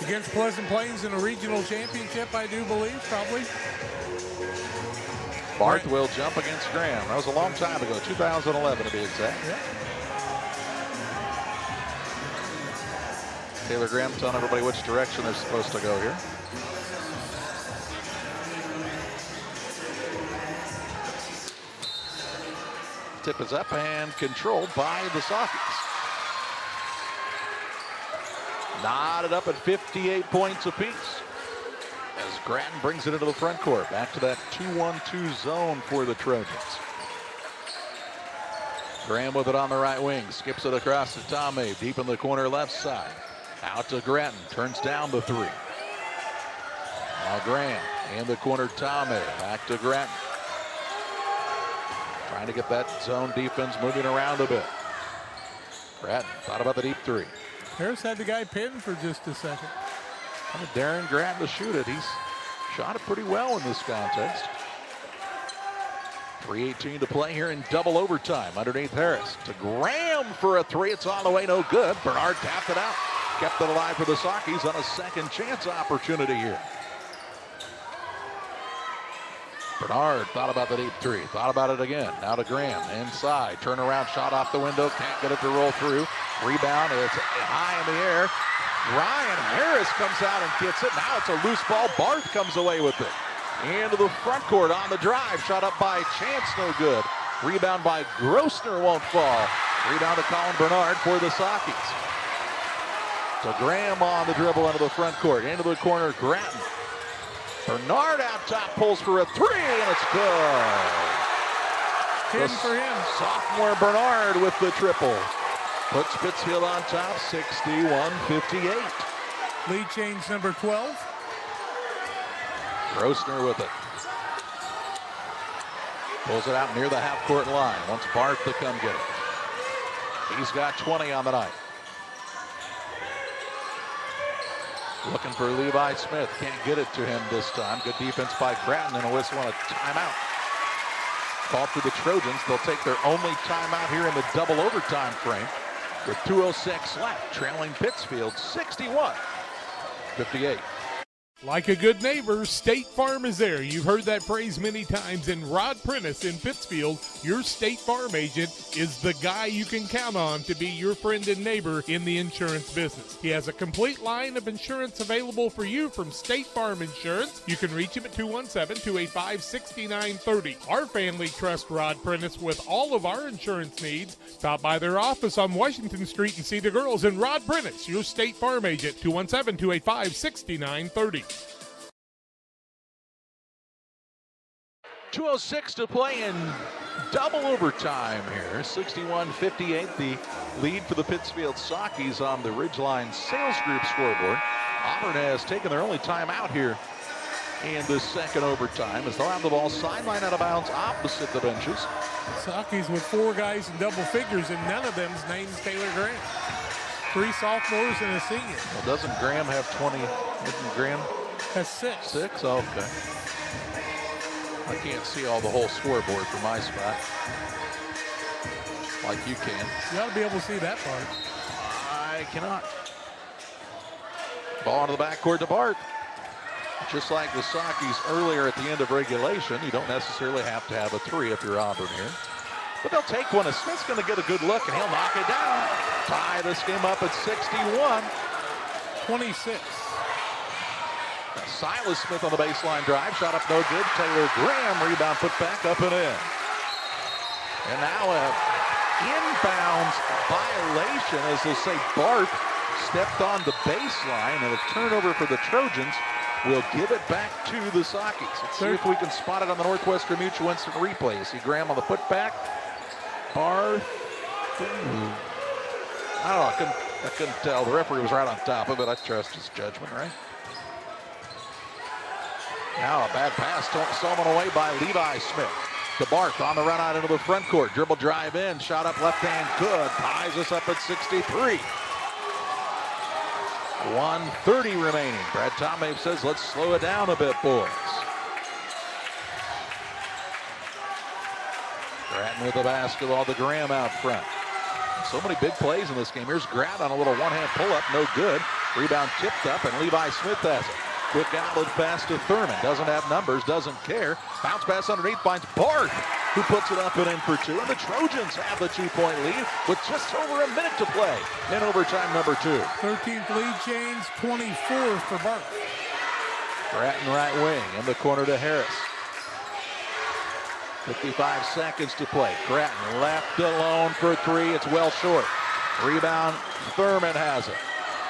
Against Pleasant Plains in a regional championship, I do believe, probably. Barth will jump against Graham. That was a long time ago, 2011 to be exact. Yeah. Taylor Graham telling everybody which direction they're supposed to go here. Tip is up and controlled by the Sockets. Knotted up at 58 points apiece. As Grattan brings it into the front court. Back to that 2-1-2 zone for the Trojans. Graham with it on the right wing. Skips it across to Tomei. Deep in the corner left side. Out to Grattan. Turns down the 3. Now Graham in the corner. Tomei. Back to Grattan. Trying to get that zone defense moving around a bit. Grattan thought about the deep 3. Harris had the guy pinned for just a second. Darren Grattan to shoot it. He's shot it pretty well in this contest. 3:18 to play here in double overtime. Underneath Harris to Graham for a 3. It's on the way, no good. Bernard tapped it out. Kept it alive for the Sockies on a second chance opportunity here. Bernard thought about the deep 3. Thought about it again. Now to Graham. Inside. Turnaround shot off the window. Can't get it to roll through. Rebound. It's high in the air. Ryan Harris comes out and gets it. Now it's a loose ball. Barth comes away with it. Into the front court on the drive. Shot up by Chance, no good. Rebound by Grossner, won't fall. Rebound to Colin Bernard for the Sockies. So Graham on the dribble into the front court. Into the corner, Grattan. Bernard out top, pulls for a 3, and it's good. 10 for him. Sophomore Bernard with the triple. Puts Pittsfield on top, 61-58. Lead change number 12. Grossner with it. Pulls it out near the half-court line. Wants Barth to come get it. He's got 20 on the night. Looking for Levi Smith. Can't get it to him this time. Good defense by Grattan and a whistle on a timeout. Called for the Trojans. They'll take their only timeout here in the double overtime frame with 2:06 left, trailing Pittsfield 61-58. Like a good neighbor, State Farm is there. You've heard that phrase many times. And Rod Prentice in Pittsfield, your State Farm agent, is the guy you can count on to be your friend and neighbor in the insurance business. He has a complete line of insurance available for you from State Farm Insurance. You can reach him at 217-285-6930. Our family trusts Rod Prentice with all of our insurance needs. Stop by their office on Washington Street and see the girls. And Rod Prentice, your State Farm agent, 217-285-6930. 2:06 to play in double overtime here. 61-58, the lead for the Pittsfield Sockies on the Ridgeline Sales Group scoreboard. Auburn has taken their only timeout here in the second overtime as they'll have the ball sideline out of bounds opposite the benches. Sockies with 4 guys in double figures, and none of them's named Taylor Graham. 3 sophomores and a senior. Well, doesn't Graham have 20? Isn't Graham has 6? 6? Okay. I can't see all the whole scoreboard from my spot like you can. You ought to be able to see that part. I cannot. Ball into the backcourt to Bart. Just like the Sockies earlier at the end of regulation, you don't necessarily have to have a 3 if you're Auburn here. But they'll take one as Smith's going to get a good look, and he'll knock it down. Tie this game up at 61. 26. Silas Smith on the baseline drive. Shot up no good. Taylor Graham rebound put back up and in. And now a inbounds violation, as they say Bart stepped on the baseline, and a turnover for the Trojans will give it back to the Sockies. Let's see if we can spot it on the Northwestern Mutual instant replay. See Graham on the putback. Barth. I don't know. I couldn't tell. The referee was right on top of it. I trust his judgment, right? Now a bad pass stolen away by Levi Smith. To Barth on the run out into the front court. Dribble drive in. Shot up left hand. Good. Ties us up at 63. 1:30 remaining. Brad Tomave says, let's slow it down a bit, boys. Grattan with the basketball to Graham out front. So many big plays in this game. Here's Grant on a little one-hand pull-up. No good. Rebound tipped up, and Levi Smith has it. Quick outlet pass to Thurman. Doesn't have numbers, doesn't care. Bounce pass underneath, finds Bart, who puts it up and in for two. And the Trojans have the 2-point lead with just over a minute to play in overtime number 2. 13th lead change, 24 for Bart. Grattan right wing in the corner to Harris. 55 seconds to play. Grattan left alone for 3. It's well short. Rebound, Thurman has it.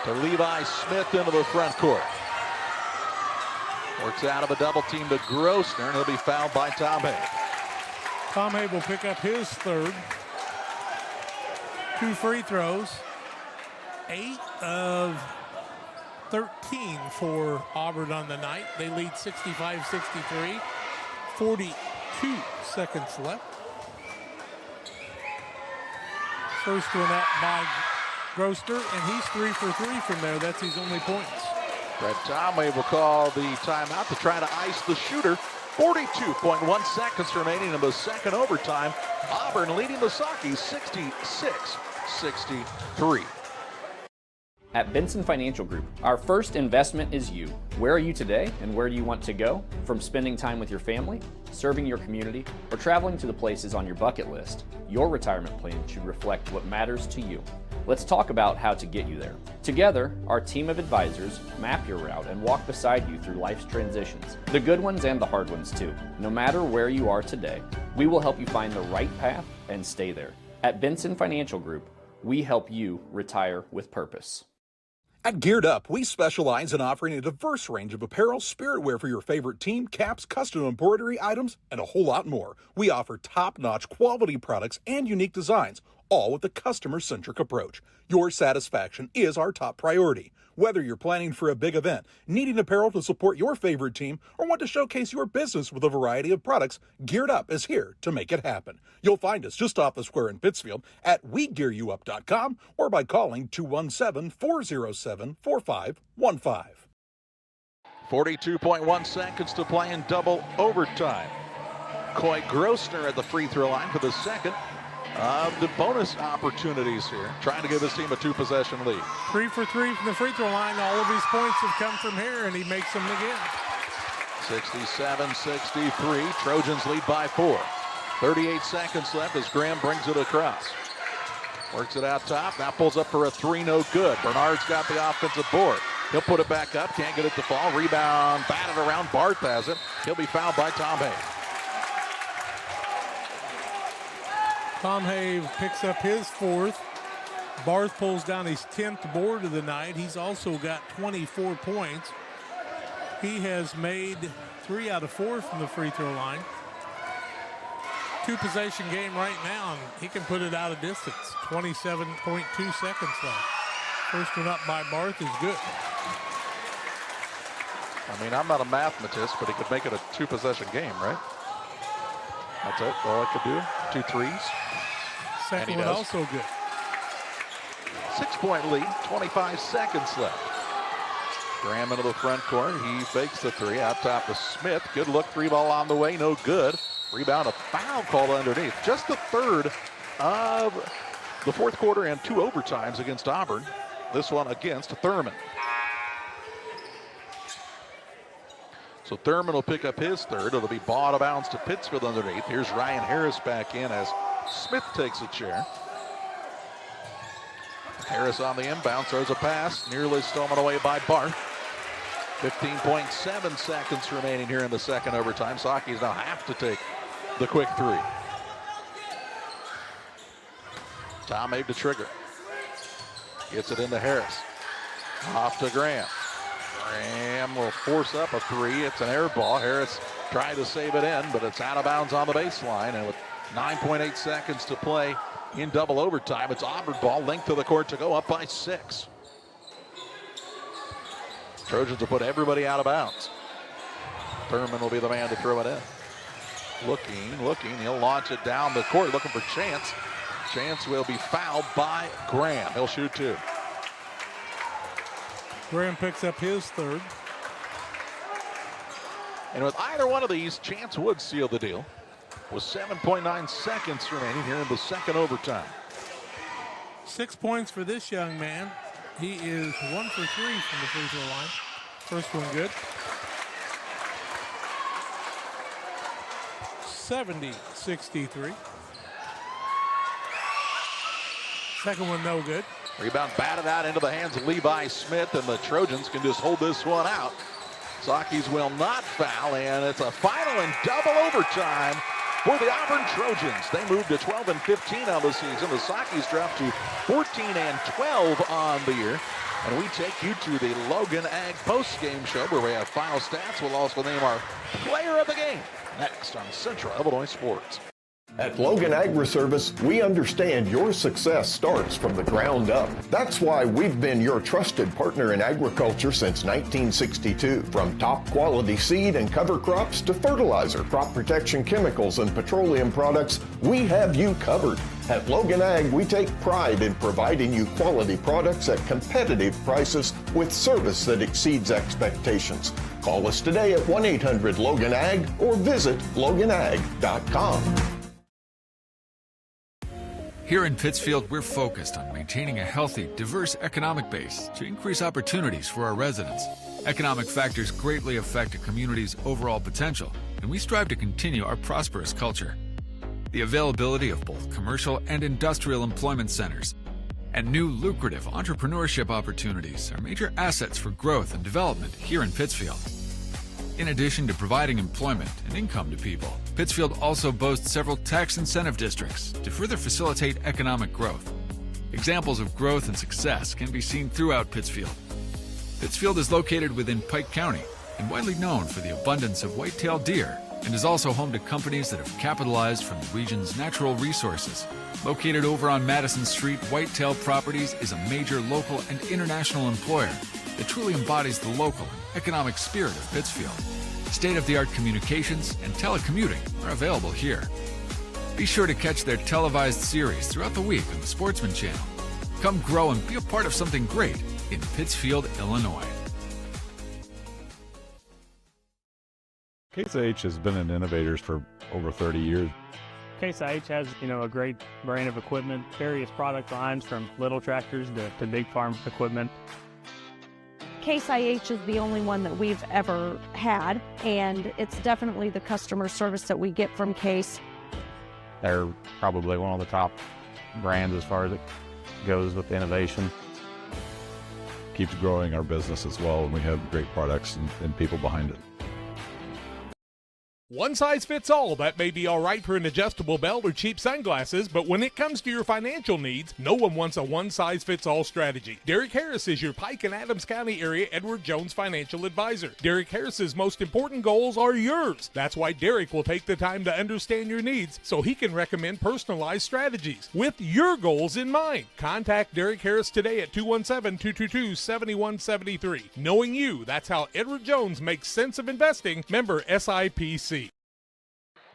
To Levi Smith into the front court. Works out of a double team to Grossner, and he'll be fouled by Tomave. Tomave will pick up his third. 2 free throws. 8 of 13 for Auburn on the night. They lead 65-63. 42 seconds left. First one out by Grossner, and he's 3 for 3 from there. That's his only points. Brett Tomave will call the timeout to try to ice the shooter. 42.1 seconds remaining in the second overtime. Auburn leading the Sockies 66-63. At Benson Financial Group, our first investment is you. Where are you today and where do you want to go? From spending time with your family, serving your community, or traveling to the places on your bucket list, your retirement plan should reflect what matters to you. Let's talk about how to get you there. Together, our team of advisors map your route and walk beside you through life's transitions, the good ones and the hard ones too. No matter where you are today, we will help you find the right path and stay there. At Benson Financial Group, we help you retire with purpose. At Geared Up, we specialize in offering a diverse range of apparel, spiritwear for your favorite team, caps, custom embroidery items, and a whole lot more. We offer top-notch quality products and unique designs, all with a customer-centric approach. Your satisfaction is our top priority. Whether you're planning for a big event, needing apparel to support your favorite team, or want to showcase your business with a variety of products, Geared Up is here to make it happen. You'll find us just off the square in Pittsfield at WeGearYouUp.com or by calling 217-407-4515. 42.1 seconds to play in double overtime. Coy Grossner at the free throw line for the second of the bonus opportunities here, trying to give his team a 2-possession lead. 3 for 3 from the free throw line. All of his points have come from here, and he makes them again. 67-63. Trojans lead by 4. 38 seconds left as Graham brings it across. Works it out top. Now pulls up for a 3. No good. Bernard's got the offensive board. He'll put it back up. Can't get it to fall. Rebound batted around. Barth has it. He'll be fouled by Tomave. Tomave picks up his 4th. Barth pulls down his 10th board of the night. He's also got 24 points. He has made 3 out of 4 from the free throw line. 2-possession game right now, and he can put it out of distance. 27.2 seconds left. First one up by Barth is good. I mean, I'm not a mathematist, but he could make it a 2-possession game, right? That's it. All I could do. 2 threes. Second one also good. 6-point lead. 25 seconds left. Graham into the front court. He fakes the 3 out top to Smith. Good look. 3-ball on the way. No good. Rebound. A foul called underneath. Just the third of the fourth quarter and 2 overtimes against Auburn. This one against Thurman. So Thurman will pick up his 3rd. It'll be ball out of bounds to Pittsfield underneath. Here's Ryan Harris back in as Smith takes a chair. Harris on the inbound, throws a pass, nearly stolen away by Barth. 15.7 seconds remaining here in the second overtime. Saki's now have to take the quick three. Tom made the trigger. Gets it into Harris. Off to Graham. Graham will force up a three. It's an air ball. Harris tried to save it in, but it's out of bounds on the baseline. And with 9.8 seconds to play in double overtime, it's Auburn ball, length of the court to go, up by 6. Trojans will put everybody out of bounds. Thurman will be the man to throw it in. Looking. He'll launch it down the court, looking for Chance. Chance will be fouled by Graham. He'll shoot 2. Graham picks up his third. And with either one of these, Chance would seal the deal. With 7.9 seconds remaining here in the second overtime. 6 points for this young man. He is 1 for 3 from the free throw line. First one good. 70-63. Second one no good. Rebound batted out into the hands of Levi Smith, and the Trojans can just hold this one out. Sakis will not foul, and it's a final and double overtime for the Auburn Trojans. They moved to 12-15 on the season. The Sakis dropped to 14-12 on the year. And we take you to the Logan Ag postgame show, where we have final stats. We'll also name our player of the game next on Central Illinois Sports. At Logan Agri-Service, we understand your success starts from the ground up. That's why we've been your trusted partner in agriculture since 1962. From top quality seed and cover crops to fertilizer, crop protection chemicals, and petroleum products, we have you covered. At Logan Ag, we take pride in providing you quality products at competitive prices with service that exceeds expectations. Call us today at 1-800-LOGAN-AG or visit loganag.com. Here in Pittsfield, we're focused on maintaining a healthy, diverse economic base to increase opportunities for our residents. Economic factors greatly affect a community's overall potential, and we strive to continue our prosperous culture. The availability of both commercial and industrial employment centers and new lucrative entrepreneurship opportunities are major assets for growth and development here in Pittsfield. In addition to providing employment and income to people, Pittsfield also boasts several tax incentive districts to further facilitate economic growth. Examples of growth and success can be seen throughout Pittsfield. Pittsfield is located within Pike County and widely known for the abundance of white-tailed deer, and is also home to companies that have capitalized from the region's natural resources. Located over on Madison Street, Whitetail Properties is a major local and international employer that truly embodies the local and economic spirit of Pittsfield. State-of-the-art communications and telecommuting are available here. Be sure to catch their televised series throughout the week on the Sportsman Channel. Come grow and be a part of something great in Pittsfield, Illinois. Case IH has been in Innovators for over 30 years. Case IH has, a great brand of equipment, various product lines from little tractors to big farm equipment. Case IH is the only one that we've ever had, and it's definitely the customer service that we get from Case. They're probably one of the top brands as far as it goes with innovation. Keeps growing our business as well, and we have great products and people behind it. One size fits all. That may be all right for an adjustable belt or cheap sunglasses, but when it comes to your financial needs, no one wants a one-size-fits-all strategy. Derek Harris is your Pike and Adams County area Edward Jones financial advisor. Derek Harris's most important goals are yours. That's why Derek will take the time to understand your needs so he can recommend personalized strategies with your goals in mind. Contact Derek Harris today at 217-222-7173. Knowing you, that's how Edward Jones makes sense of investing. Member SIPC.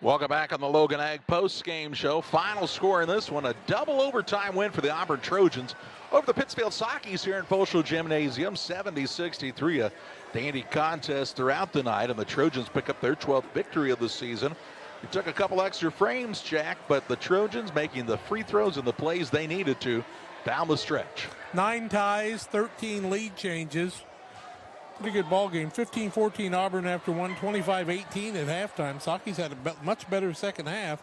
Welcome back on the Logan Ag post-game show. Final score in this one, a double overtime win for the Auburn Trojans over the Pittsfield Sakis here in Foschel Gymnasium, 70-63. A dandy contest throughout the night, and the Trojans pick up their 12th victory of the season. It took a couple extra frames, Jack, but the Trojans making the free throws and the plays they needed to down the stretch. 9 ties, 13 lead changes. Pretty good ball game. 15-14 Auburn after one, 25-18 at halftime. Sakis had a much better second half.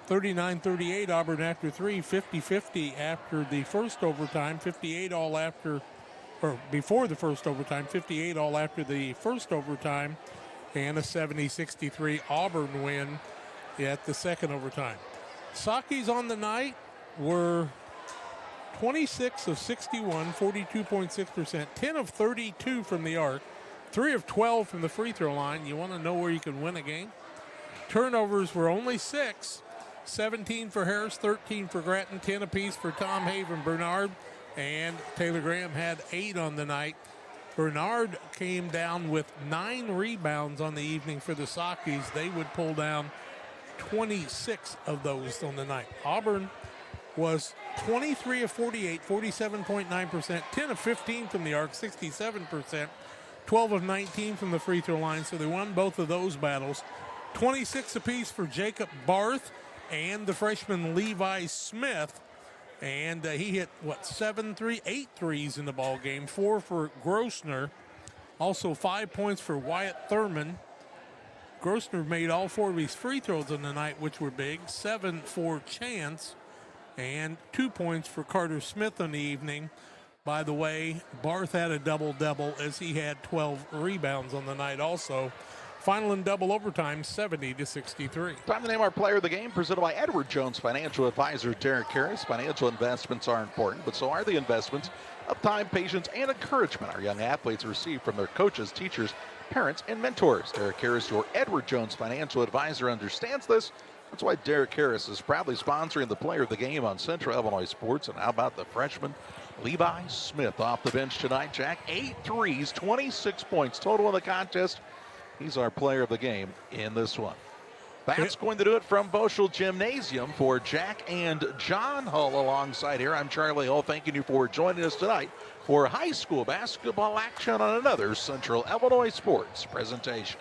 39-38 Auburn after 3, 50-50 after the first overtime, 58 all after, or before the first overtime, 58 all after the first overtime, and a 70-63 Auburn win at the second overtime. Sockies on the night were 26 of 61, 42.6%, 10 of 32 from the arc, 3 of 12 from the free throw line. You want to know where you can win a game? Turnovers were only 6, 17 for Harris, 13 for Grattan, 10 apiece for Tom Haven, Bernard, and Taylor Graham had 8 on the night. Bernard came down with 9 rebounds on the evening for the Sockies. They would pull down 26 of those on the night. Auburn was 23 of 48, 47.9%, 10 of 15 from the arc, 67%, 12 of 19 from the free throw line, so they won both of those battles. 26 apiece for Jacob Barth and the freshman Levi Smith, and he hit, 8 threes in the ball game, 4 for Grossner, also 5 points for Wyatt Thurman. Grossner made all 4 of his free throws on the night, which were big, 7 for Chance, and 2 points for Carter Smith on the evening. By the way, Barth had a double-double as he had 12 rebounds on the night also. Final in double overtime, 70-63. Time to name our player of the game, presented by Edward Jones Financial Advisor Derek Harris. Financial investments are important, but so are the investments of time, patience, and encouragement our young athletes receive from their coaches, teachers, parents, and mentors. Derek Harris, your Edward Jones Financial Advisor, understands this. That's why Derek Harris is proudly sponsoring the player of the game on Central Illinois Sports. And how about the freshman Levi Smith off the bench tonight, Jack? 8 threes, 26 points total in the contest. He's our player of the game in this one. That's going to do it from Boschel Gymnasium. For Jack and John Hull alongside here, I'm Charlie Hull, thanking you for joining us tonight for high school basketball action on another Central Illinois Sports presentation.